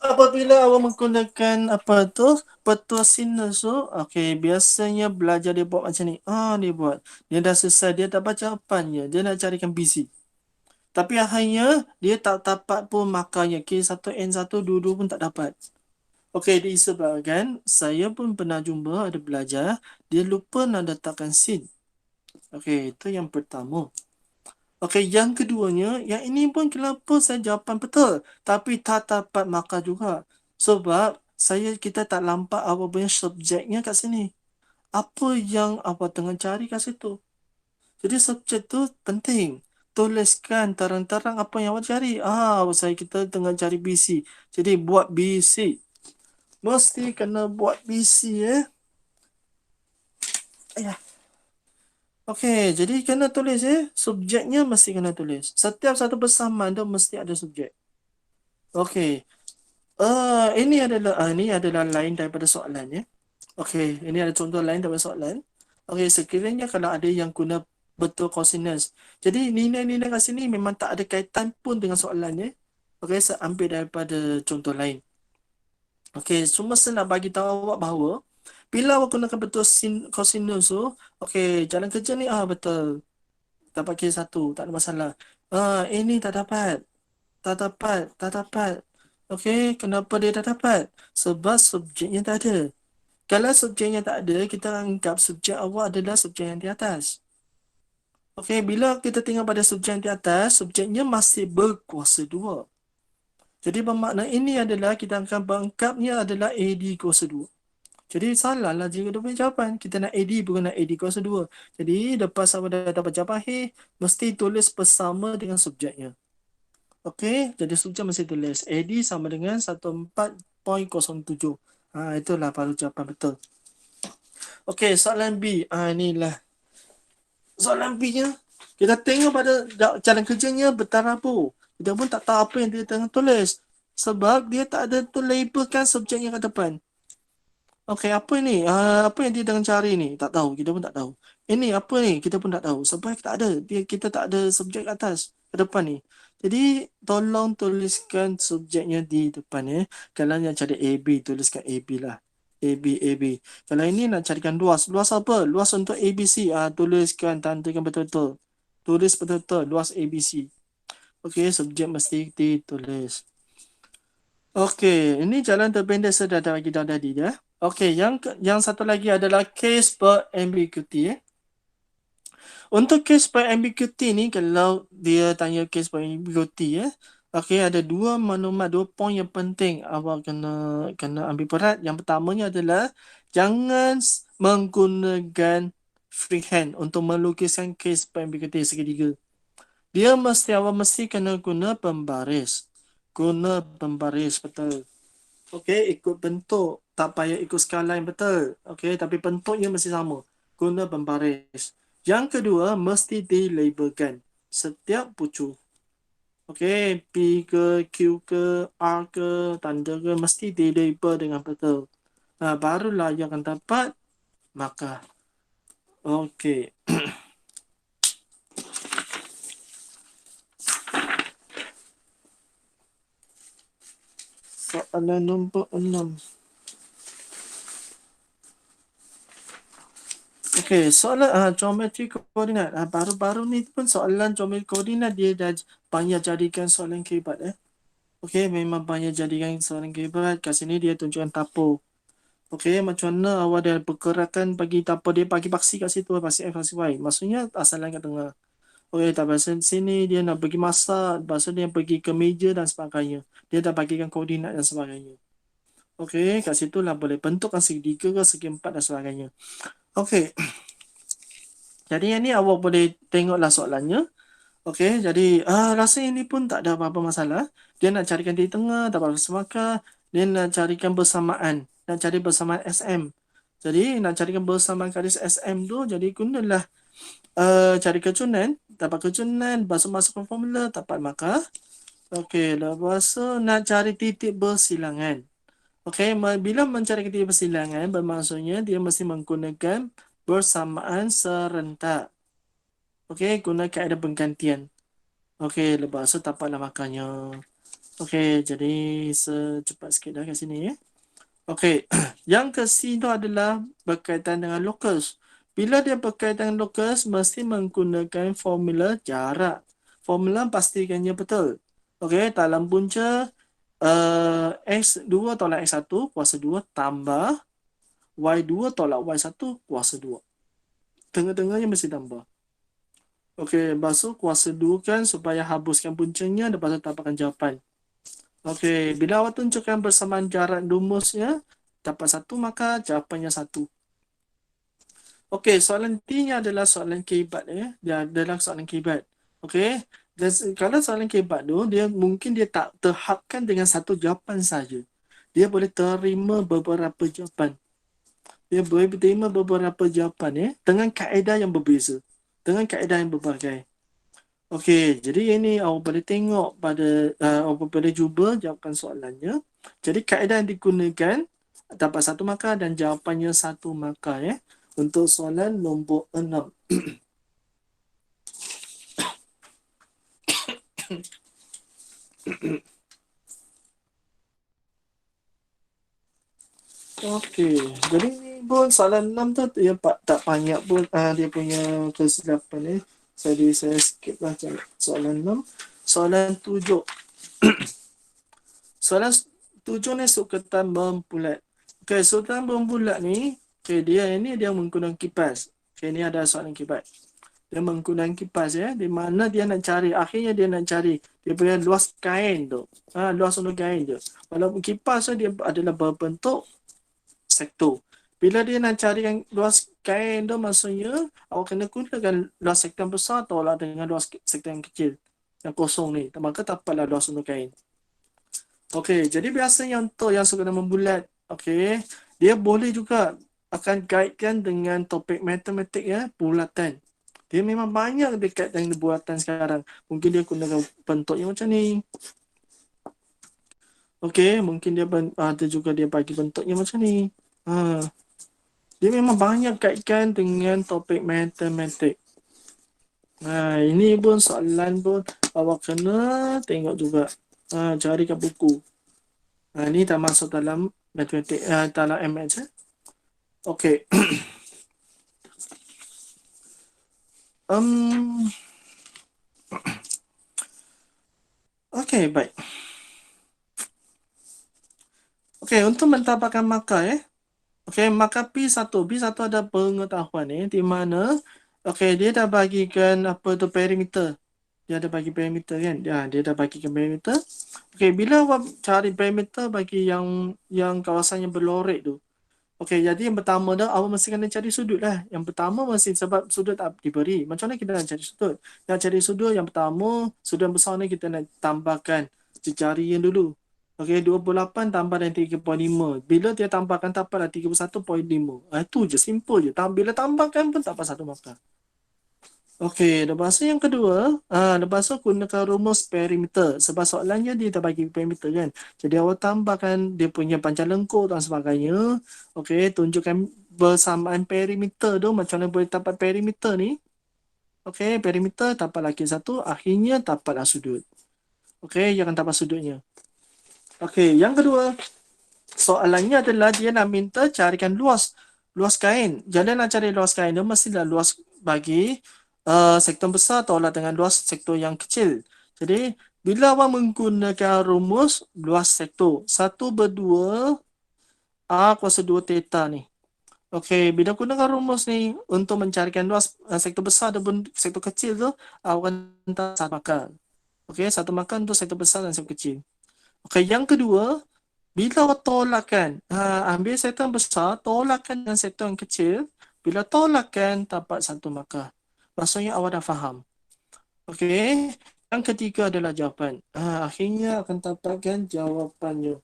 apabila awak menggunakan betul sinus tu, okey, biasanya belajar dia buat macam ni. Dia buat. Dia dah selesai, dia tak baca jawapannya. Dia nak carikan BC. Tapi akhirnya dia tak dapat pun makannya. K1, N1, dua-dua pun tak dapat. Okey, disebabkan saya pun pernah jumpa ada belajar, dia lupa nak letakkan sin. Okey, itu yang pertama. Okey, yang keduanya, yang ini pun kenapa saya jawapan betul tapi tak dapat markah juga. Sebab kita tak nampak apa punya subjeknya kat sini. Apa yang awak tengah cari kat situ. Jadi subjek tu penting. Tuliskan terang-terang apa yang awak cari. Kita tengah cari BC. Jadi buat BC. Mesti kena buat BC Okey, jadi kena tulis subjeknya mesti kena tulis. Setiap satu persamaan tu mesti ada subjek. Okey. Ini adalah lain daripada soalan Okey, ini ada contoh lain daripada soalan. Okey, sekiranya kalau ada yang guna betul cosinus. Jadi nilai-nilai kat sini memang tak ada kaitan pun dengan soalan Okey, saya ambil daripada contoh lain. Okey, cuma saya nak bagi tahu awak bahawa bila awak gunakan betul cosinus tu, okey, jalan kerja ni betul. Dapat K1, tak ada masalah. Ini tak dapat. Tak dapat. Okey, kenapa dia tak dapat? Sebab subjeknya tak ada. Kalau subjeknya tak ada, kita anggap subjek awal adalah subjek yang di atas. Okey, bila kita tengok pada subjek yang di atas, subjeknya masih berkuasa 2. Jadi bermakna ini adalah kita akan berangkapnya adalah AD kuasa 2. Jadi salah lah jika dia punya jawapan. Kita nak AD bukan nak AD kuasa 2. Jadi lepas awak dah dapat jawapan akhir, mesti tulis bersama dengan subjeknya. Okey, jadi subjek mesti tulis AD sama dengan 14.07. Itulah baru jawapan betul. Okey, soalan B. Inilah. Soalan B-nya, kita tengok pada cara kerjanya bertarabu. Kita pun tak tahu apa yang dia tengah tulis. Sebab dia tak ada tu labelkan subjeknya kat depan. Okey, apa ni? Apa yang dia tengah cari ni? Tak tahu, kita pun tak tahu. Ini apa ni? Kita pun tak tahu. Sebab tak ada. Kita tak ada subjek kat atas, kat depan ni. Jadi, tolong tuliskan subjeknya di depan ya. Kalau nak cari AB, tuliskan AB lah. AB. Kalau ini nak carikan luas. Luas apa? Luas untuk ABC. Tuliskan, tandakan betul-betul. Tulis betul-betul, luas ABC. Okey, subjek mesti ditulis. Okey, ini jalan terpendek saya dah bagi tahu tadi ya. Okey, yang satu lagi adalah case per ambiguity. Untuk case per ambiguity ni, kalau dia tanya case per ambiguity okey, ada dua maklumat, 2 poin yang penting awak kena ambil berat. Yang pertamanya adalah jangan menggunakan freehand untuk melukiskan case per ambiguity segitiga. Awak mesti kena guna pembaris. Guna pembaris betul. Okey, ikut bentuk. Tak payah ikut skala yang betul. Okey, tapi bentuknya mesti sama. Guna pembaris. Yang kedua, mesti dilabelkan setiap pucuk. Okey, P ke, Q ke, R ke, tanda ke, mesti dilabel dengan betul. Barulah yang akan dapat markah. Okey. Soalan nombor 6. Okey, soalan geometri koordinat. Baru-baru ni pun soalan geometri koordinat dia dah banyak jadikan soalan kebat. Okey, memang banyak jadikan soalan kebat. Kat sini dia tunjukkan tapo. Okey, macam mana awak dah pergerakan bagi tapo dia bagi paksi kat situ, paksi X, paksi Y. Maksudnya asalan kat tengah. Okey, tak pasal sini dia nak pergi masak, pasal dia pergi ke meja dan sebagainya. Dia dah bagikan koordinat dan sebagainya. Okey, kat situ lah boleh bentukkan segi 3 ke segi 4 dan sebagainya. Okey. Jadi yang ni awak boleh tengoklah soalannya. Okey, jadi rasa ini pun tak ada apa-apa masalah. Dia nak carikan di tengah, tak apa-apa semakah. Dia nak carikan bersamaan. Nak cari bersamaan SM. Jadi nak carikan bersamaan garis SM tu, jadi gunalah cari kecunan. Dapat kecunan, masukkan formula, dapat markah. Okey, lepas tu nak cari titik bersilangan. Okey, bila mencari titik bersilangan, bermaksudnya dia mesti menggunakan bersamaan serentak. Okey, guna kaedah penggantian. Okey, lepas tu dapatlah markahnya. Okey, jadi secepat sikit dah kat sini ya. Okey, yang ke C tu adalah berkaitan dengan locus. Bila dia berkaitan dengan locus, mesti menggunakan formula jarak. Formula pastikannya betul. Okey, dalam punca X2 tolak X1 kuasa 2 tambah Y2 tolak Y1 kuasa 2. Tengah-tengahnya mesti tambah. Okey, lepas tu kuasa 2 kan supaya habiskan puncanya, lepas tu dapatkan jawapan. Okey, bila awak tunjukkan bersamaan jarak rumusnya, dapat 1 maka jawapannya 1. Okey, soalan T-nya adalah soalan kebat ya. Dia adalah soalan kebat. Okey. Dan kalau soalan kebat tu, mungkin dia tak terhadkan dengan satu jawapan saja. Dia boleh terima beberapa jawapan. Dia boleh terima beberapa jawapan ya, dengan kaedah yang berbeza. Dengan kaedah yang berbagai. Okey, jadi ini awak boleh tengok pada, awak boleh cuba jawabkan soalannya. Jadi kaedah yang digunakan, dapat 1 markah dan jawapannya 1 markah ya. Untuk soalan nombor 6. Okey, jadi ni pun soalan 6 tu dia tak banyak pun dia punya kesilapan saya skip lah soalan 6. Soalan 7. Soalan 7 ni suketan membulat. Okey, sultan berbulat ni, okey, dia menggunakan kipas. Okey, ni ada soalan kipas. Dia menggunakan kipas ya, di mana dia nak cari, akhirnya dia nak cari dia punya luas kain tu. Luas untuk kain tu. Walaupun kipas tu dia adalah berbentuk sektor. Bila dia nak cari yang luas kain tu, maksudnya awak kena gunakan luas sektor yang besar tolak dengan luas sektor yang kecil. Yang kosong ni. Maka dapatlah luas untuk kain. Okey, jadi biasanya untuk yang suka membulat, okey, dia boleh juga akan kaitkan dengan topik matematik ya, bulatan. Dia memang banyak dekat dengan buatan sekarang. Mungkin dia gunakan bentuknya macam ni. Okey, mungkin dia ada juga dia bagi bentuknya macam ni. Dia memang banyak kaitkan dengan topik matematik. Ini pun soalan pun awak kena tengok juga. Cari kat buku. Ini tak masuk dalam matematik, dalam MH. Okey. Okey, baik. Okey, untuk mentapakkan markah Okey, markah P1 ada pengetahuan di mana okey, dia dah bagikan apa tu perimeter. Dia ada bagi perimeter kan? Dia dah bagikan perimeter. Okey, bila awak cari perimeter bagi yang kawasan yang berlorek tu. Okey, jadi yang pertama dah awak mesti kena cari sudut lah. Yang pertama mesti sebab sudut tak diberi. Macam mana kita nak cari sudut? Yang cari sudut yang pertama, sudut yang besar ni kita nak tambahkan jari yang dulu. Okey, 28 tambah dengan 3.5. Bila dia tambahkan dapatlah 31.5. Itu je, simple je. Bila tambahkan pun dapat 1 markah. Okey, lepas tu yang kedua, lepas tu gunakan rumus perimeter. Sebab soalannya dia dah bagi perimeter kan. Jadi awak tambahkan dia punya panjang lengkung dan sebagainya. Okey, tunjukkan bersamaan perimeter tu. Macam mana boleh dapat perimeter ni. Okey, perimeter dapat lagi 1. Akhirnya dapatlah sudut. Okey, jangan dapat sudutnya. Okey, yang kedua. Soalannya adalah dia nak minta carikan luas kain. Jadi nak cari luas kain tu mestilah luas bagi sektor besar tolak dengan luas sektor yang kecil. Jadi bila awak menggunakan rumus luas sektor 1/2 A kuasa 2 theta ni. Okey, bila gunakan rumus ni untuk mencarikan luas sektor besar ataupun sektor kecil tu, awak akan dapat 1 markah. Okey, 1 markah untuk sektor besar dan sektor kecil. Okey, yang kedua, bila awak tolakkan, ambil sektor yang besar, tolakkan dengan sektor yang kecil. Bila tolakkan, dapat 1 markah. Maksudnya awak dah faham. Okey. Yang ketiga adalah jawapan. Akhirnya akan dapatkan jawapannya.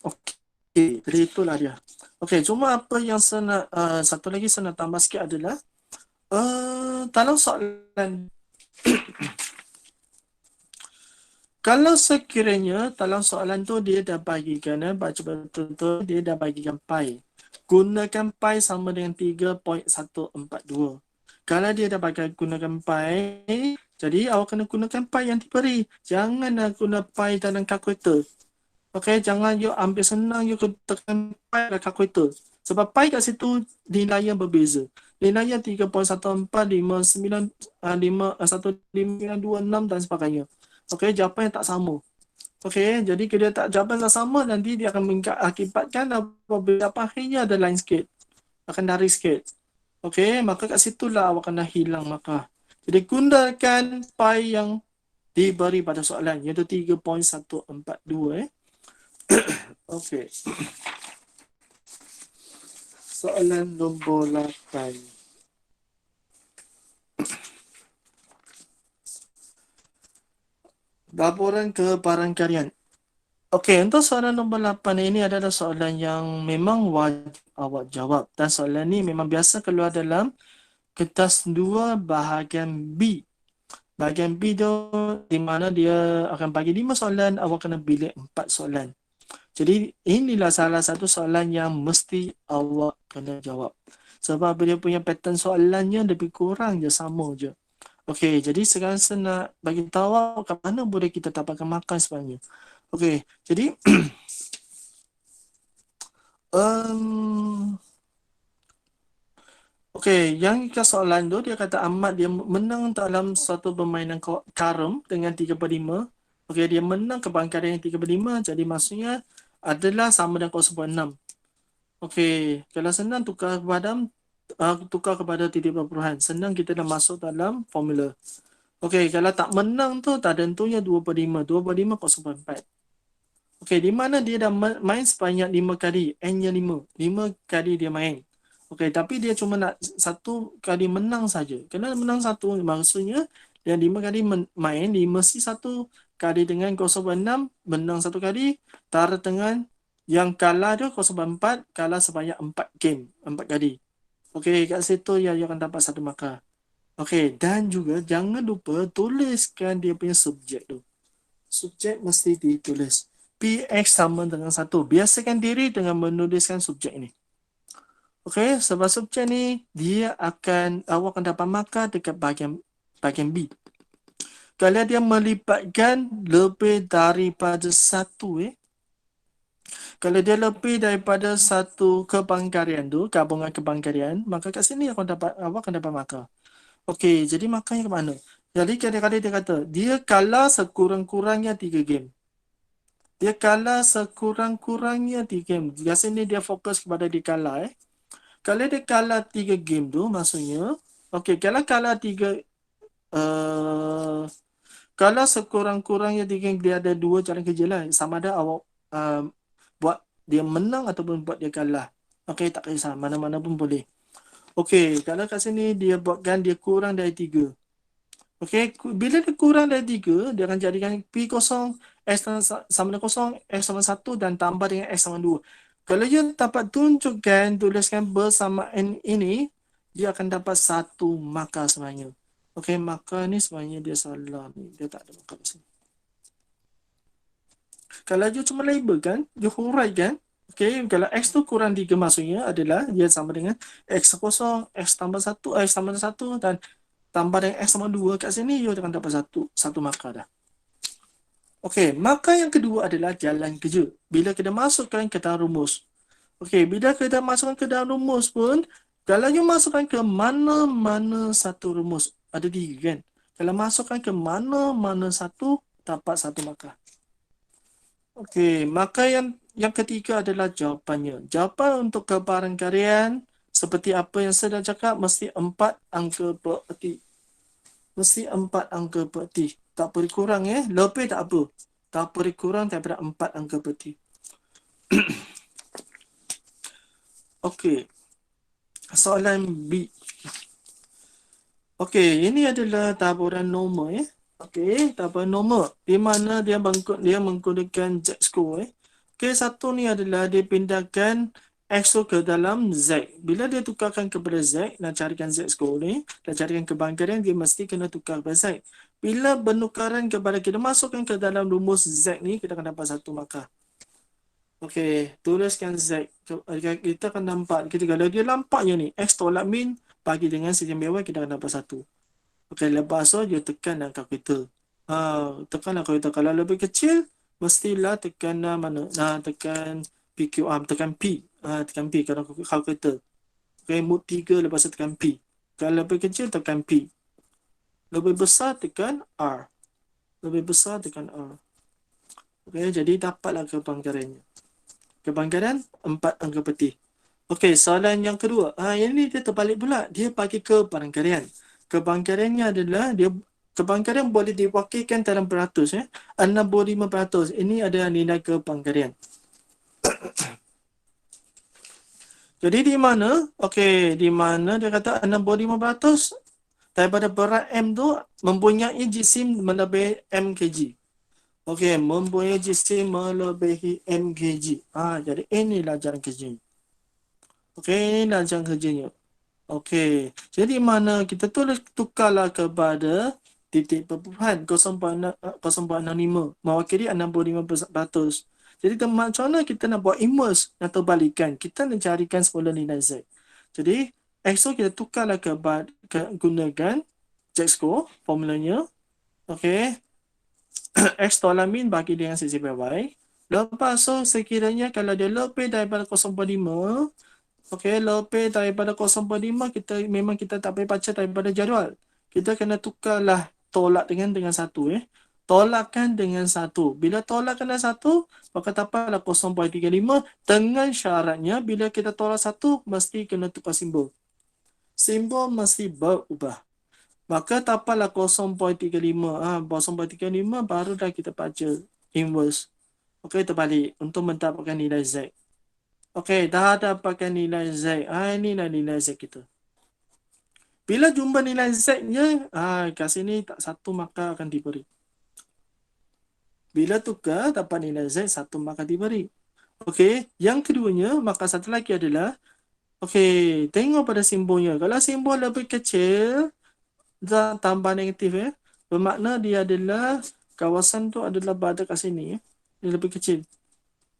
Okey. Jadi itulah dia. Okey. Cuma apa yang saya nak, satu lagi saya nak tambah sikit adalah, dalam soalan, kalau sekiranya dalam soalan tu dia dah bagikan, baca betul-betul, dia dah bagikan pi. Gunakan pi sama dengan 3.142. Kalau dia dah gunakan pi, jadi awak kena gunakan pi yang diberi. Jangan nak guna pi dalam kalkulator. Okey, jangan you ambil senang you tekan pi dalam kalkulator. Sebab pi kat situ nilai yang berbeza. Nilai yang 3.145926 dan sebagainya. Okey, jawapan yang tak sama. Okey, jadi kalau tak jawapan tak sama, nanti dia akan mengakibatkan apabila jawapan akhirnya ada lain sikit. Akan dari sikit. Okey, maka kat situlah awak kena hilang markah. Jadi gunakan pi yang diberi pada soalan, iaitu 3.142. Okey. Soalan nombor 8. Laporan kebarangkalian. Okey, untuk soalan nombor 8 ini adalah soalan yang memang wajib awak jawab. Dan soalan ni memang biasa keluar dalam kertas 2 bahagian B. Bahagian B tu di mana dia akan bagi 5 soalan, awak kena pilih 4 soalan. Jadi inilah salah satu soalan yang mesti awak kena jawab. Sebab dia punya pattern soalannya lebih kurang je, sama je. Okey, jadi sekarang saya nak bagi tahu kat mana boleh kita dapatkan makan sebenarnya. Okey, jadi okey, yang ke soalan tu dia kata Ahmad dia menang dalam satu permainan karom dengan 3/5. Okey, dia menang kebarangkalian yang 3/5, jadi maksudnya adalah sama dengan 0.6. Okey, kalau senang tukar kepada titik perpuluhan. Senang kita dah masuk dalam formula. Okey, kalau tak menang tu tak tentunya 2/5. 2/5 0.4. Okey, di mana dia dah main sebanyak 5 kali. N-nya 5. 5 kali dia main. Okey, tapi dia cuma nak 1 kali menang saja. Kena menang 1 maksudnya dia 5 kali main, dia mesti 1 kali dengan 0.6, menang 1 kali, tara dengan yang kalah tu 0.4, kalah sebanyak 4 game, 4 kali. Okey, kat situ dia akan dapat 1 markah. Okey, dan juga jangan lupa tuliskan dia punya subjek tu. Subjek mesti ditulis. PX sama dengan 1. Biasakan diri dengan menuliskan subjek ini. Okey, sebab subjek ni awak akan dapat markah dekat bahagian B. Kalau dia melibatkan lebih daripada satu kalau dia lebih daripada satu kebangkarian tu, gabungan kebangkarian, maka kat sini awak akan dapat markah. Okey, jadi markahnya ke mana? Jadi kadang-kadang dia kata dia kalah sekurang-kurangnya 3 game. Dia kalah sekurang-kurangnya 3 game. Di sini dia fokus kepada dia kalah Kalau dia kalah 3 game tu maksudnya okey, kalau kalah 3 kalau sekurang-kurangnya 3 game, dia ada 2 jalan kerja lah. Sama ada awak buat dia menang ataupun buat dia kalah. Okey, tak kisah, mana-mana pun boleh. Okey, kalau kat sini dia buatkan dia kurang dari 3. Okey, bila dia kurang dari 3, dia akan jadikan P0 X sama dengan 0, X sama 1 dan tambah dengan X sama 2. Kalau dia dapat tunjukkan, tuliskan bersamaan ini, dia akan dapat 1 markah sebenarnya. Okey, markah ni sebenarnya dia salah ni. Dia tak ada markah di sini. Kalau dia cuma label kan, dia huraikan. Okey, kalau X tu kurang 3 maksudnya adalah dia sama dengan X0, X tambah 1, X tambah 1 dan tambah dengan X sama 2 kat sini, you akan dapat satu markah dah. Okey, markah yang kedua adalah jalan kerja. Bila kita masukkan ke dalam rumus. Okey, bila kita masukkan ke dalam rumus pun, kalau you masukkan ke mana-mana satu rumus, ada 3 kan? Kalau masukkan ke mana-mana satu, dapat 1 markah. Okey, markah yang ketiga adalah jawapannya. Jawapan untuk kebarangkalian seperti apa yang saya dah cakap, mesti 4 angka bererti. Mesti 4 angka bererti. Tak boleh kurang lebih tak apa. Tak boleh kurang daripada 4 angka bererti. Okey. Soalan B. Okey, ini adalah taburan nombor Okey, taburan nombor di mana dia menggunakan Z-score Okey, satu ni adalah dia pindahkan X tu ke dalam Z. Bila dia tukarkan kepada Z, nak carikan Z-score ni, nak carikan kebangkarian, dia mesti kena tukar kepada Z. Bila penukaran kepada kita masukkan ke dalam rumus Z ni, kita akan dapat 1 markah. Okey, tuliskan Z. Kita akan nampak, kalau dia nampaknya ni, X tolak min, bagi dengan sistem bawah, kita akan dapat 1. Okey, lepas tu, dia tekan kalkulator. Tekanlah kalkulator. Kalau lebih kecil, mestilah tekan mana? Tekan PQR, tekan P. Tekan P kalau kalkulator. Okey, mode 3 lepas tu tekan P. Kalau lebih kecil, tekan P. Lebih besar, tekan R. Lebih besar, tekan R. Okey, jadi dapatlah kebangkariannya. Kebangkarian 4 angka peti. Okey, soalan yang kedua. Ini dia terbalik pula. Dia bagi kebangkarian. Kebangkariannya adalah kebangkarian boleh diwakilkan dalam peratus 65%. Ini adalah nilai kebangkarian. Jadi di mana? Okey, di mana dia kata 65% daripada berat M tu mempunyai jisim melebihi M kg. Okey, mempunyai jisim melebihi M kg. Jadi inilah jalan kerjanya. Okey, inilah jalan kerjanya. Okey, jadi mana kita tukarlah kepada titik perpuluhan 0.65 mewakili 65%. Jadi macam mana kita nak buat inverse atau balikan? Kita nak carikan semula nilai Z. Jadi X tu kita tukarlah gunakan Z-score formulanya. Okey. X tolak min bagi dengan sisi Y. Lepas tu sekiranya kalau dia lebih daripada 0.5, okey, lebih daripada 0.5, kita tak boleh baca daripada jadual. Kita kena tukarlah tolak dengan 1 tolakkan dengan 1. Bila tolakkan dengan 1, maka dapatlah 0.35 dengan syaratnya bila kita tolak 1, mesti kena tukar simbol. Simbol mesti berubah. Maka dapatlah 0.35. 0.35 baru dah kita baca inverse. Okey, terbalik untuk mendapatkan nilai Z. Okey, dah dapatkan nilai Z. Inilah nilai Z kita. Bila jumpa nilai Z-nya, kat sini tak 1 maka akan diberi. Bila tukar, dapat nilai Z, 1 maka diberi. Okey, yang keduanya, maka satu lagi adalah, okey, tengok pada simbolnya. Kalau simbol lebih kecil, dan tambah negatif, bermakna dia adalah, kawasan tu adalah berada kat sini. Dia lebih kecil.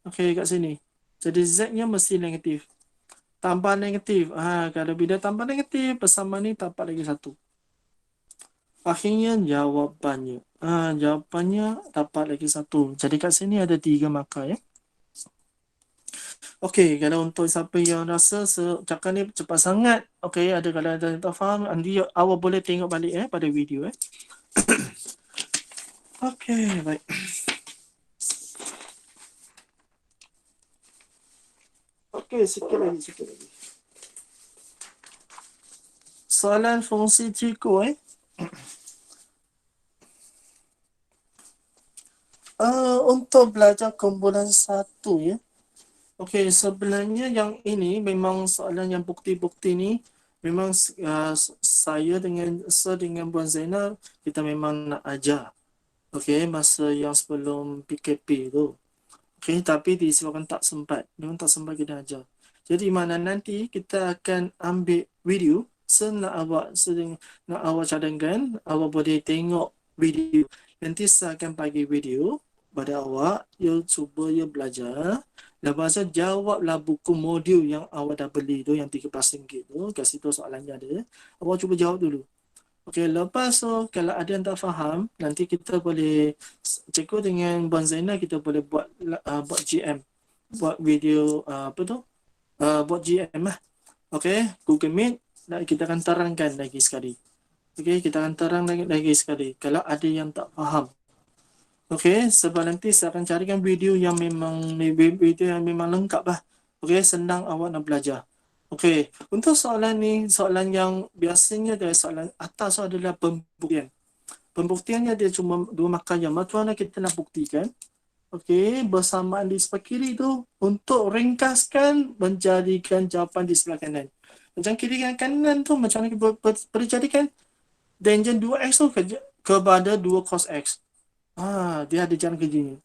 Okey, kat sini. Jadi Z-nya mesti negatif. Tambah negatif. Kalau bila tambah negatif, bersama ni dapat lagi 1. Akhirnya jawapannya. Jawapannya dapat lagi 1. Jadi kat sini ada 3 markah ya. Okey, kalau untuk siapa yang rasa cakap ni cepat sangat, okey, ada kalau ada yang tak faham, nanti awak boleh tengok balik pada video Okey, baik. Okey, sikit lagi. Soalan fungsi trigo untuk belajar kumpulan 1 ya. Okey, sebenarnya yang ini memang soalan yang bukti-bukti ni memang saya dengan Puan Zainal kita memang nak ajar. Okey, masa yang sebelum PKP tu. Okey, tapi disebabkan tak sempat. Memang tak sempat kita ajar. Jadi mana nanti kita akan ambil video nak awak cadangkan, awak boleh tengok video. Nanti saya akan bagi video pada awak, you cuba you belajar. Lepas tu jawablah buku modul yang awak dah beli tu, yang RM13 tu, kat situ soalannya ada. Awak cuba jawab dulu. Okey, lepas tu kalau ada yang tak faham, nanti kita boleh cikgu dengan Puan Zainal kita boleh buat GM. Buat video buat GM lah. Okey, Google Meet dan kita akan terangkan lagi sekali. Okey, kita akan terang lagi sekali kalau ada yang tak faham. Okey, sebab nanti saya akan carikan video yang memang lengkap lah. Okey, senang awak nak belajar. Okey, untuk soalan ni, soalan yang biasanya dari soalan atas adalah pembuktian. Pembuktiannya dia cuma 2 markah je. Macam mana kita nak buktikan? Okey, bersamaan di sebelah kiri tu untuk ringkaskan menjadikan jawapan di sebelah kanan. Macam kiri dan kanan tu macam mana kita boleh jadikan tangent 2x tu kepada 2 cos x. Dia ada jalan kerjanya.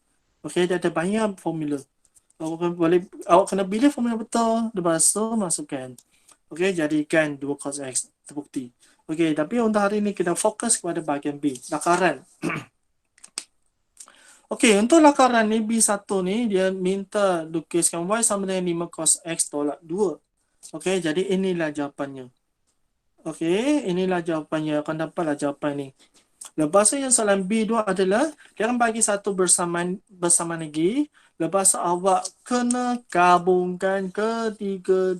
Okey, dia ada banyak formula. Awak kena pilih formula betul, lepas tu masukkan. Okey, jadikan 2 cos x terbukti. Okey, tapi untuk hari ni kita fokus kepada bahagian B, lakaran. Okey, untuk lakaran ni B1 ni dia minta lukiskan y sama dengan 5 cos x tolak 2. Okey, jadi inilah jawapannya. Okey, inilah jawapannya. Akan dapatlah jawapan ni. Lepas tu yang soalan B2 adalah dia akan bagi satu bersama lagi. Lepas tu awak kena gabungkan ketiga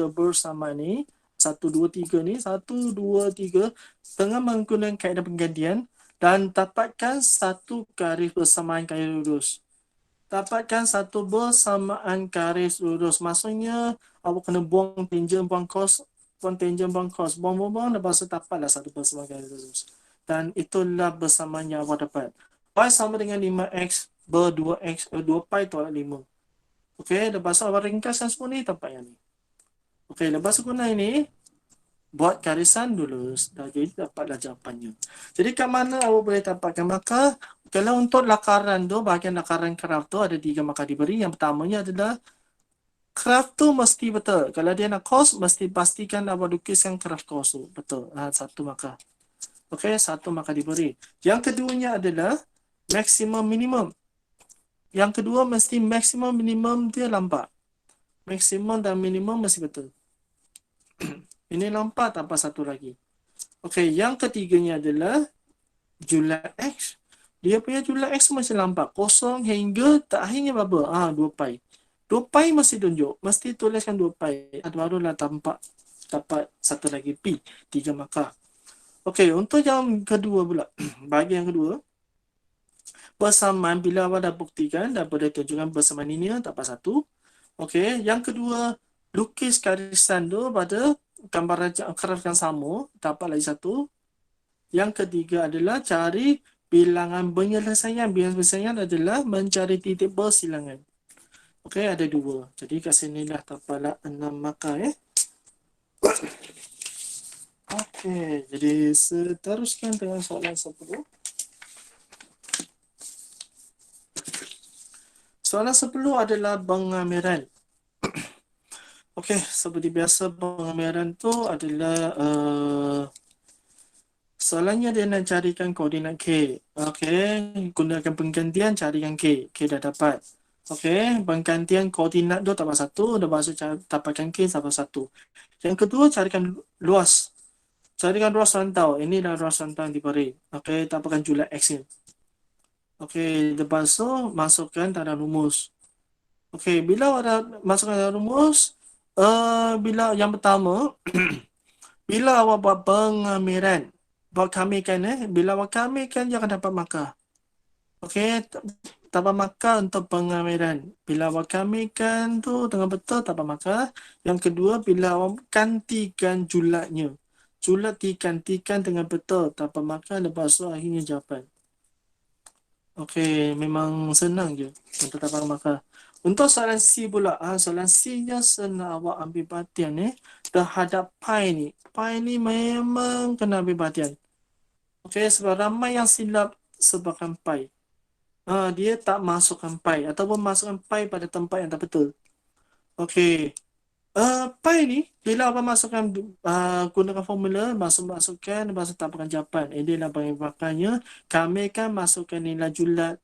bersama ni. 1, 2, 3 ni. 1, 2, 3 dengan menggunakan kaedah penggantian dan dapatkan satu garis bersamaan garis lurus. Dapatkan satu bersamaan garis lurus. Maksudnya awak kena buang tangent, buang cos, buang tangent, buang cos, buang, lepas tu dapatlah satu bersamaan garis lurus. Dan itulah bersamaan yang awak dapat. Y sama dengan 5x ber 2x 2 pi tolak 5. Okey, lepas tu awak ringkaskan semua ni dapat yang ni. Okey, lepas tu guna ini buat garisan lurus. Jadi dapatlah jawapannya. Jadi kat mana awak boleh dapatkan markah? Kalau untuk lakaran tu, bahagian lakaran craft tu ada 3 markah diberi. Yang pertamanya adalah craft tu mesti betul. Kalau dia nak cos, mesti pastikan awak lukiskan craft cos tu. Betul. 1 markah. Okey, 1 markah diberi. Yang keduanya adalah maksimum minimum. Yang kedua mesti maksimum minimum dia lambat. Maksimum dan minimum mesti betul. Ini lambat tanpa satu lagi. Okey, yang ketiganya adalah jumlah X. Dia punya jumlah X masih lambat. 0 hingga tak akhirnya berapa? 2 pi. 2 pi mesti tunjuk. Mesti tuliskan 2 pi. Barulah dapat satu lagi pi. 3 markah. Okey, untuk yang kedua pula. Bagi yang kedua. Persamaan bila awak dah buktikan, dah boleh tunjukkan persamaan linear, dapat 1. Okey, yang kedua, lukis garisan tu pada gambaran keraf yang sama, dapat lagi 1. Yang ketiga adalah cari bilangan penyelesaian. Bilangan penyelesaian adalah mencari titik persilangan. Okey, ada 2. Jadi kat sini lah dapatlah 6 markah Okey, jadi seteruskan dengan soalan 10. Soalan 10 adalah pengamiran. Okey, seperti biasa pengamiran tu adalah soalannya dia nak carikan koordinat K. Okey, gunakan penggantian carikan K. K dah dapat. Okey, penggantian koordinat tu dapat 1, dah masuk dapatkan K dapat 1. Yang kedua, carikan luas. Carikan ruas rantau. Inilah ruas rantau yang diberi. Okey, dapatkan jumlah X ni. Okey, lepas tu masukkan dalam rumus. Okey, bila ada masukkan dalam rumus, bila yang pertama, bila awak buat pengamiran, buat kamikan bila awak kamikan dia akan dapat markah. Okey, dapat markah untuk pengamiran. Bila awak kamikan tu dengan betul dapat markah. Yang kedua, bila awak gantikan julatnya. Julat digantikan dengan betul dapat markah, lepas tu akhirnya jawapan. Okey, memang senang je untuk dapat markah. Untuk soalan C pula, soalan C nya senang awak ambil perhatian terhadap pi ni. Pi ni memang kena ambil perhatian. Okey, sebab ramai yang silap sebabkan pi. Dia tak masukkan pi ataupun masukkan pi pada tempat yang tak betul. Okey. Pi ni bila abang masukkan gunakan formula, masukkan lepas tu dapatkan jawapan. Ini lah penyebabkannya kami kan masukkan nilai julat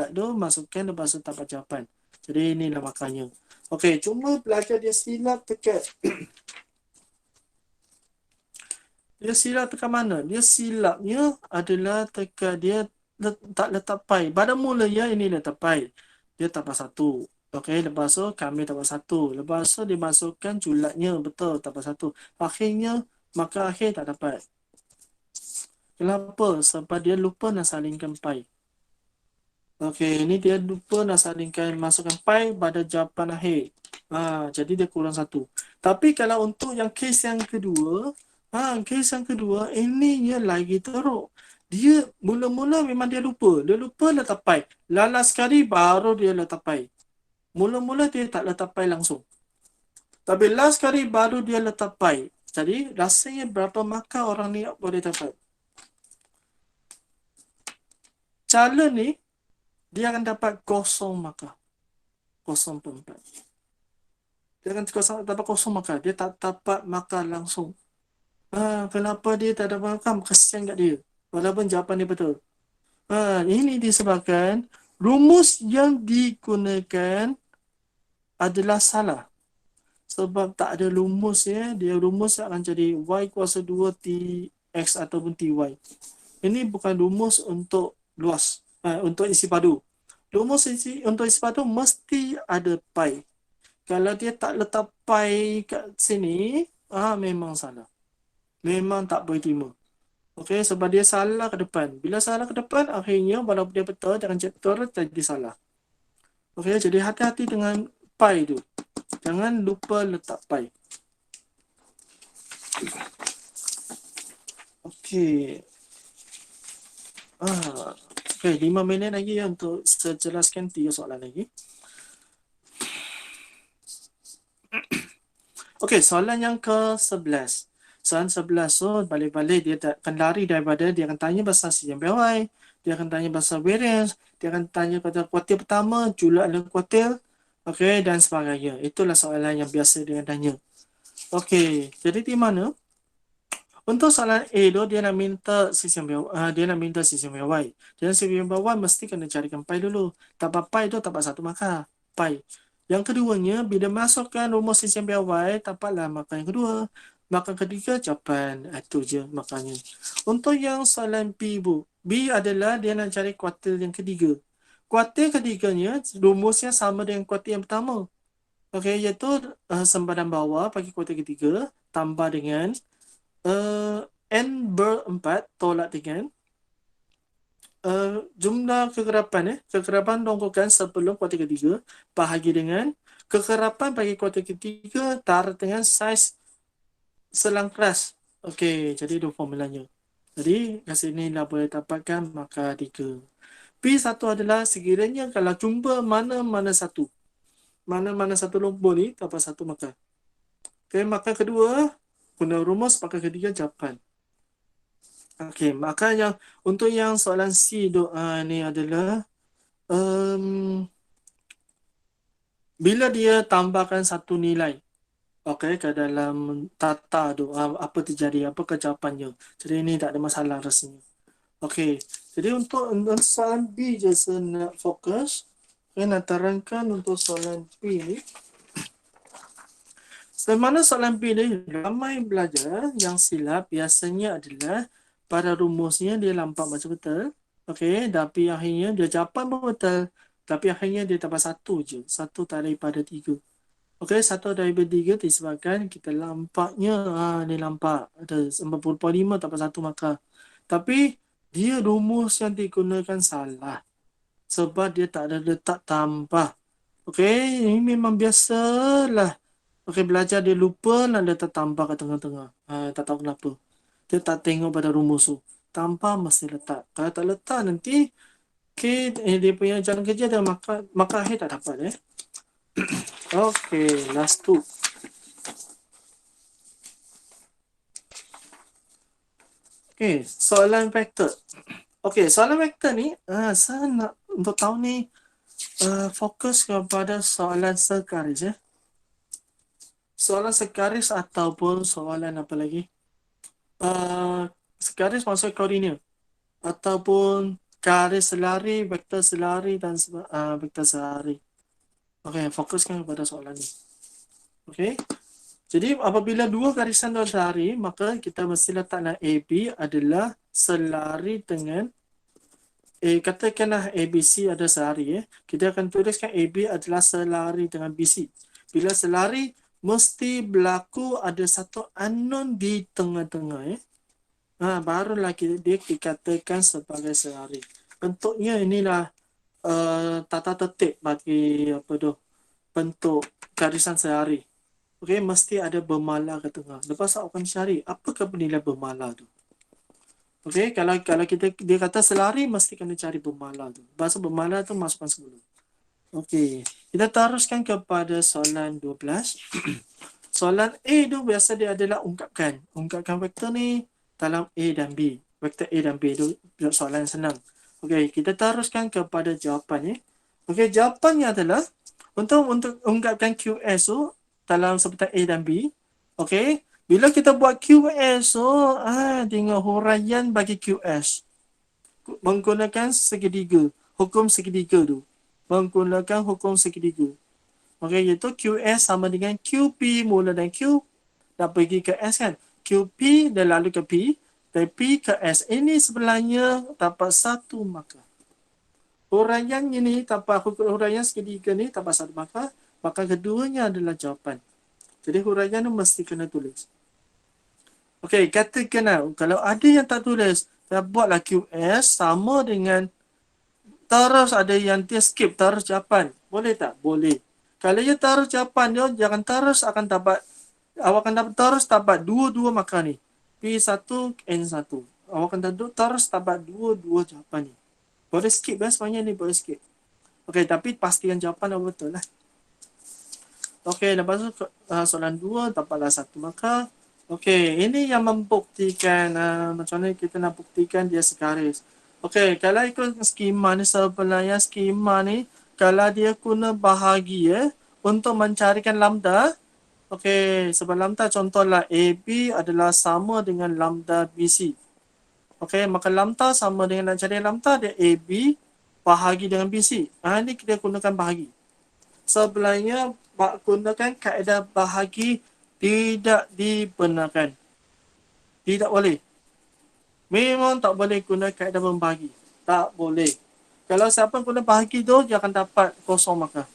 tu masukkan lepas tu dapat jawapan. Jadi inilah makanya. Okey, cuma belajar dia silap dekat dia silap dekat mana? Dia silapnya adalah dekat dia tak letak pi. Pada mulanya ini letak pi. Dia dapat 1. Okey, lepas tu kami dapat 1. Lepas tu dimasukkan julatnya betul dapat 1. Akhirnya maka akhir tak dapat. Kenapa? Sebab dia lupa nak salingkan pi. Okey, ini dia lupa nak salingkan masukkan pi pada jawapan akhir. Jadi dia kurang 1. Tapi kalau untuk yang kes yang kedua, kes yang kedua ininya lagi teruk. Dia mula-mula memang dia lupa. Dia lupa letak pi. Lalas sekali baru dia letak pi. Mula-mula dia tak letak pi langsung. Tapi last kali baru dia letak pi. Jadi rasanya berapa markah orang ni boleh dapat? Calon ni dia akan dapat 0 markah. 0.4. Dia akan dapat 0 markah. Dia tak dapat markah langsung. Kenapa dia tak dapat markah? Kesian kat dia. Walaupun jawapan dia betul. Ini disebabkan rumus yang digunakan adalah salah. Sebab tak ada rumus dia rumus akan jadi y kuasa 2 tx ataupun ty. Ini bukan rumus untuk luas, untuk isi padu. Rumus untuk isi padu mesti ada pi. Kalau dia tak letak pi kat sini, memang salah. Memang tak boleh terima. Okey, sebab dia salah ke depan. Bila salah ke depan, akhirnya walaupun dia betul, dengan chapter jadi salah. Okey, jadi hati-hati dengan pi tu. Jangan lupa letak pi. Okey. Okey, 5 minit lagi untuk jelaskan 3 soalan lagi. Okey, soalan yang ke-11. Soalan 11 balik-balik dia akan lari daripada dia akan tanya pasal CMBY, dia akan tanya pasal variance, dia akan tanya pada kuartil pertama, julat dalam kuartil, okey, dan sebagainya. Itulah soalan yang biasa dia tanya. Okey, jadi di mana? Untuk soalan A tu dia nak minta CMBY, dia nak minta CMBY. Dan CMBY mesti kena carikan pi dulu. Dapat pi tu dapat 1 markah. Pi. Yang keduanya, bila masukkan rumus CMBY, dapatlah markah yang kedua. Markah ketiga, jawapan. Itu je makanya. Untuk yang soalan B, Bu. B adalah dia nak cari kuartil yang ketiga. Kuartil ketiganya, rumusnya sama dengan kuartil yang pertama. Okey, iaitu sempadan bawah bagi kuartil ketiga, tambah dengan N ber 4 tolak dengan jumlah kekerapan kekerapan dongkokan sebelum kuartil ketiga bahagi dengan kekerapan bagi kuartil ketiga tara dengan saiz selang keras. Okey, jadi itu formulanya. Jadi kat sini dah boleh dapatkan maka 3. P1 adalah sekiranya kalau jumpa mana-mana satu nombor ni dapat 1 maka. Okey, maka kedua guna rumus, maka ketiga jawapan. Okey, maka yang untuk yang soalan C doa ni adalah bila dia tambahkan satu nilai ke dalam tata tu apa terjadi, apa jawapannya. Jadi ini tak ada masalah rasanya. Okey, jadi untuk soalan B je saya nak fokus. Saya nak terangkan untuk soalan B ni. Semana soalan B ni, ramai belajar yang silap biasanya adalah pada rumusnya dia nampak macam betul. Okey, tapi akhirnya dia jawapan pun betul. Tapi akhirnya dia dapat 1 je. 1 daripada 3. Okey, 1 daripada 3 disebabkan kita nampaknya, ni nampak ada 90.5 dapat 1 maka. Tapi dia rumus yang digunakan salah. Sebab dia tak ada letak tambah. Okey, ini memang biasalah. Okey, belajar dia lupa nak letak tambah kat tengah-tengah. Tak tahu kenapa. Dia tak tengok pada rumus tu. Tambah mesti letak. Kalau tak letak nanti, okey, dia punya jalan kerja dia maka akhir tak dapat. Okey, last 2. Okey, soalan vektor. Okey, soalan vektor ni, saya nak untuk tahu ni, fokus kepada soalan sekaris Soalan sekaris ataupun soalan apa lagi? Sekaris maksud koordinat ataupun garis selari, vektor selari dan vektor selari. Okey, fokuskan kepada soalan ni. Okey. Jadi apabila dua garisan selari, maka kita mesti letaklah AB adalah selari dengan katakanlah ABC ada selari Kita akan tuliskan AB adalah selari dengan BC. Bila selari mesti berlaku ada satu unknown di tengah-tengah barulah dia dikatakan sebagai selari. Bentuknya inilah tata tertib bagi bentuk garisan selari. Okey, mesti ada bermala ke tengah. Lepas tu akan cari apakah nilai bermala tu. Okey, kalau dia kata selari mesti kena cari bermala tu. Bahasa bermala tu masukkan sebelum. Okey, kita teruskan kepada soalan 12. Soalan A tu biasa dia adalah ungkapkan vektor ni dalam A dan B. Vektor A dan B tu soalan senang. Okey, kita teruskan kepada jawapan Okey, jawapannya adalah untuk ungkapkan QS tu dalam sebutan A dan B. Okey, bila kita buat QS tu, tengok huraian bagi QS menggunakan segitiga, hukum segitiga tu. Menggunakan hukum segitiga. Okey, iaitu QS sama dengan QP mula dengan Q dah pergi ke S kan. QP dan lalu ke P, dari P ke S. Ini sebenarnya dapat 1 maka. Huraian ini dapat huraian segitiga ni dapat 1 maka. Maka keduanya adalah jawapan. Jadi huraian tu mesti kena tulis. Okey, katakan kalau ada yang tak tulis, saya buatlah QS sama dengan terus ada yang dia skip terus jawapan. Boleh tak? Boleh. Kalau dia terus jawapan dia, jangan terus akan dapat, awak akan dapat terus dapat dua-dua maka ni. P1, N1. Awak akan terus dapat dua-dua jawapan ni. Boleh skip sebenarnya ni, boleh skip. Okey, tapi pastikan jawapan dah betul lah. Okey, lepas tu soalan 2 dapatlah 1 maka. Okey, ini yang membuktikan macam mana kita nak buktikan dia sekaris. Okey, kalau ikut skema ni sebenarnya skema ni kalau dia guna bahagi untuk mencarikan lambda. Okey, sebab lambda contohlah AB adalah sama dengan lambda BC. Okey, maka lambda sama dengan nak cari lambda dia AB bahagi dengan BC. Ini kita gunakan bahagi. Sebenarnya gunakan kaedah bahagi tidak dibenarkan. Tidak boleh. Memang tak boleh guna kaedah membahagi. Tak boleh. Kalau siapa guna bahagi tu, dia akan dapat kosong maka.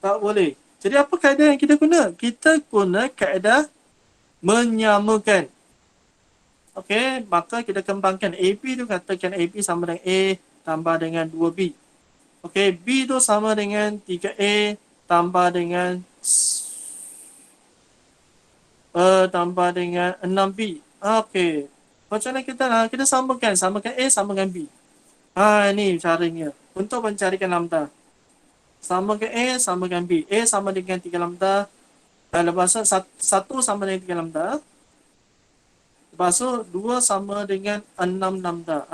Tak boleh. Jadi apa kaedah yang kita guna? Kita guna kaedah menyamakan. Okey, maka kita kembangkan AB tu, katakan AB sama dengan A tambah dengan 2B. Okey, B tu sama dengan 3A tambah dengan tambah dengan 6B. Okey. Macam mana kita samakan A sama dengan B. Ini caranya untuk mencarikan lambda. Samakan A sama dengan B. A sama dengan 3 lambda. Lepas tu 1 sama dengan 3 lambda. Lepas tu 2 sama dengan 6 lambda.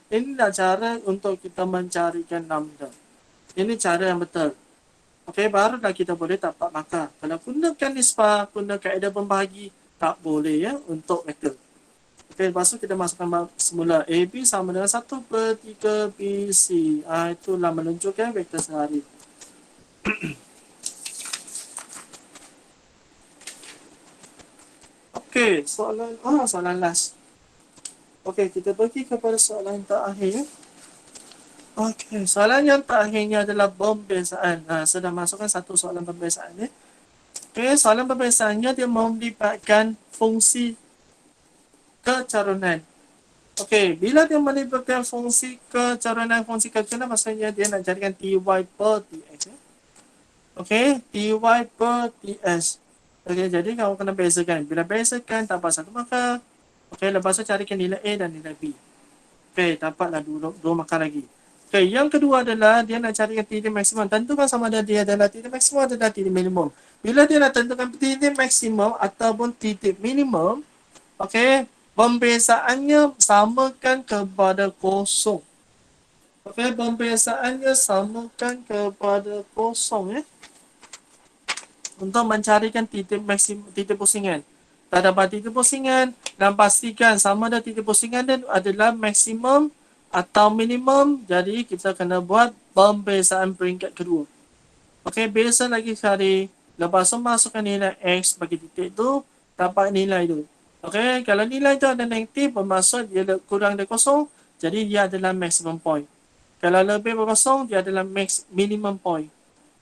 Inilah cara untuk kita mencarikan lambda. Ini cara yang betul. Okey, barulah kita boleh dapat markah. Kalau gunakan nisbah, guna kaedah pembahagi, tak boleh ya untuk vektor. Okey, lepas tu kita masukkan semula AB sama dengan 1/3 BC. Itulah menunjukkan vektor sehari. Okey, soalan last. Okey, kita pergi kepada soalan terakhir. Okey, soalan yang terakhirnya adalah pembiasaan. Saya dah masukkan satu soalan pembiasaan ni. Okey, soalan pembiasaannya dia melibatkan fungsi kecarunan. Okey, bila dia melibatkan fungsi kecarunan, maksudnya dia nak carikan Ty per Tx. Okey, Ty per Ts. Okey, jadi kamu kena bezakan. Bila bezakan, dapat satu markah. Okey, lepas tu carikan nilai A dan nilai B. Okey, dapatlah dua markah lagi. Okey, yang kedua adalah dia nak carikan titik maksimum. Tentukan sama ada dia adalah titik maksimum atau titik minimum. Bila dia nak tentukan titik maksimum ataupun titik minimum, okey, pembiasaannya samakan kepada kosong. Okey, pembiasaannya samakan kepada kosong ya. Untuk mencarikan titik maksimum, titik pusingan. Tak dapat titik pusingan dan pastikan sama ada titik pusingan dan adalah maksimum atau minimum. Jadi kita kena buat pembiasaan peringkat kedua. Okey, biasa lagi sekali. Lepas tu masukkan nilai X bagi titik tu, dapat nilai tu. Okey, kalau nilai tu ada negatif, bermaksud dia kurang dari kosong, jadi dia adalah maximum point. Kalau lebih dari kosong, dia adalah minimum point.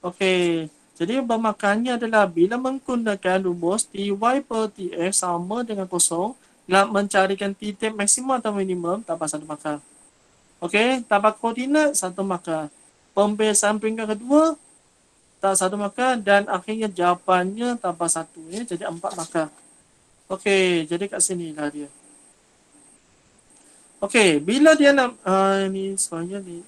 Okey, jadi bermakannya adalah bila menggunakan rumus Ty per Tx sama dengan kosong, nak mencarikan titik maksimum atau minimum, dapat satu markah. Okey, dapat koordinat satu markah. Pembiasaan peringkat kedua, tak satu markah dan akhirnya jawapannya tambah satu ya, jadi 4 markah. Okey, jadi kat sini lah dia. Okey, bila dia nak ni soalnya ni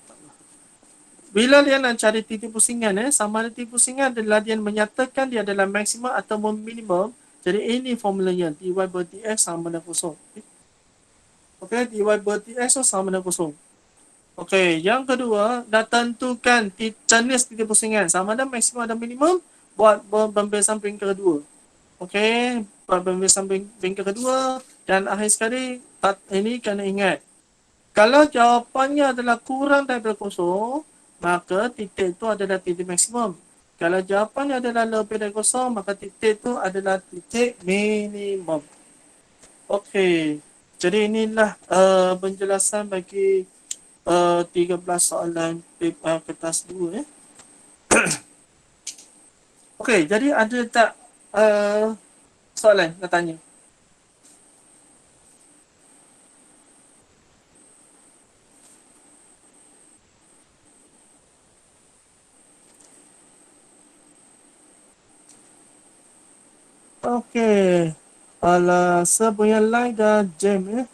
bila dia nak cari titik pusingan sama ada titik pusingan adalah dia menyatakan dia adalah maksimum atau minimum. Jadi ini formulanya Ty per Tx sama dengan kosong. Okey, Ty per Tx sama dengan kosong. Okey, yang kedua, dah tentukan jenis titik pusingan sama ada maksimum atau minimum, buat pembiasaan peringkat kedua. Okey, buat pembiasaan peringkat kedua dan akhir sekali ini kena ingat. Kalau jawapannya adalah kurang daripada kosong, maka titik itu adalah titik maksimum. Kalau jawapannya adalah lebih dari kosong, maka titik itu adalah titik minimum. Okey, jadi inilah penjelasan bagi 13 soalan kertas 2 Okey, jadi ada tak soalan nak tanya? Okey. Alah, saya punya line dah jam ya.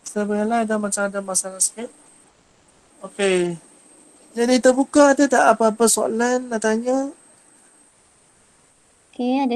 Saya punya line dah macam ada masalah sikit. Okey. Jadi terbuka, ada tak apa-apa soalan nak tanya? Okey, ada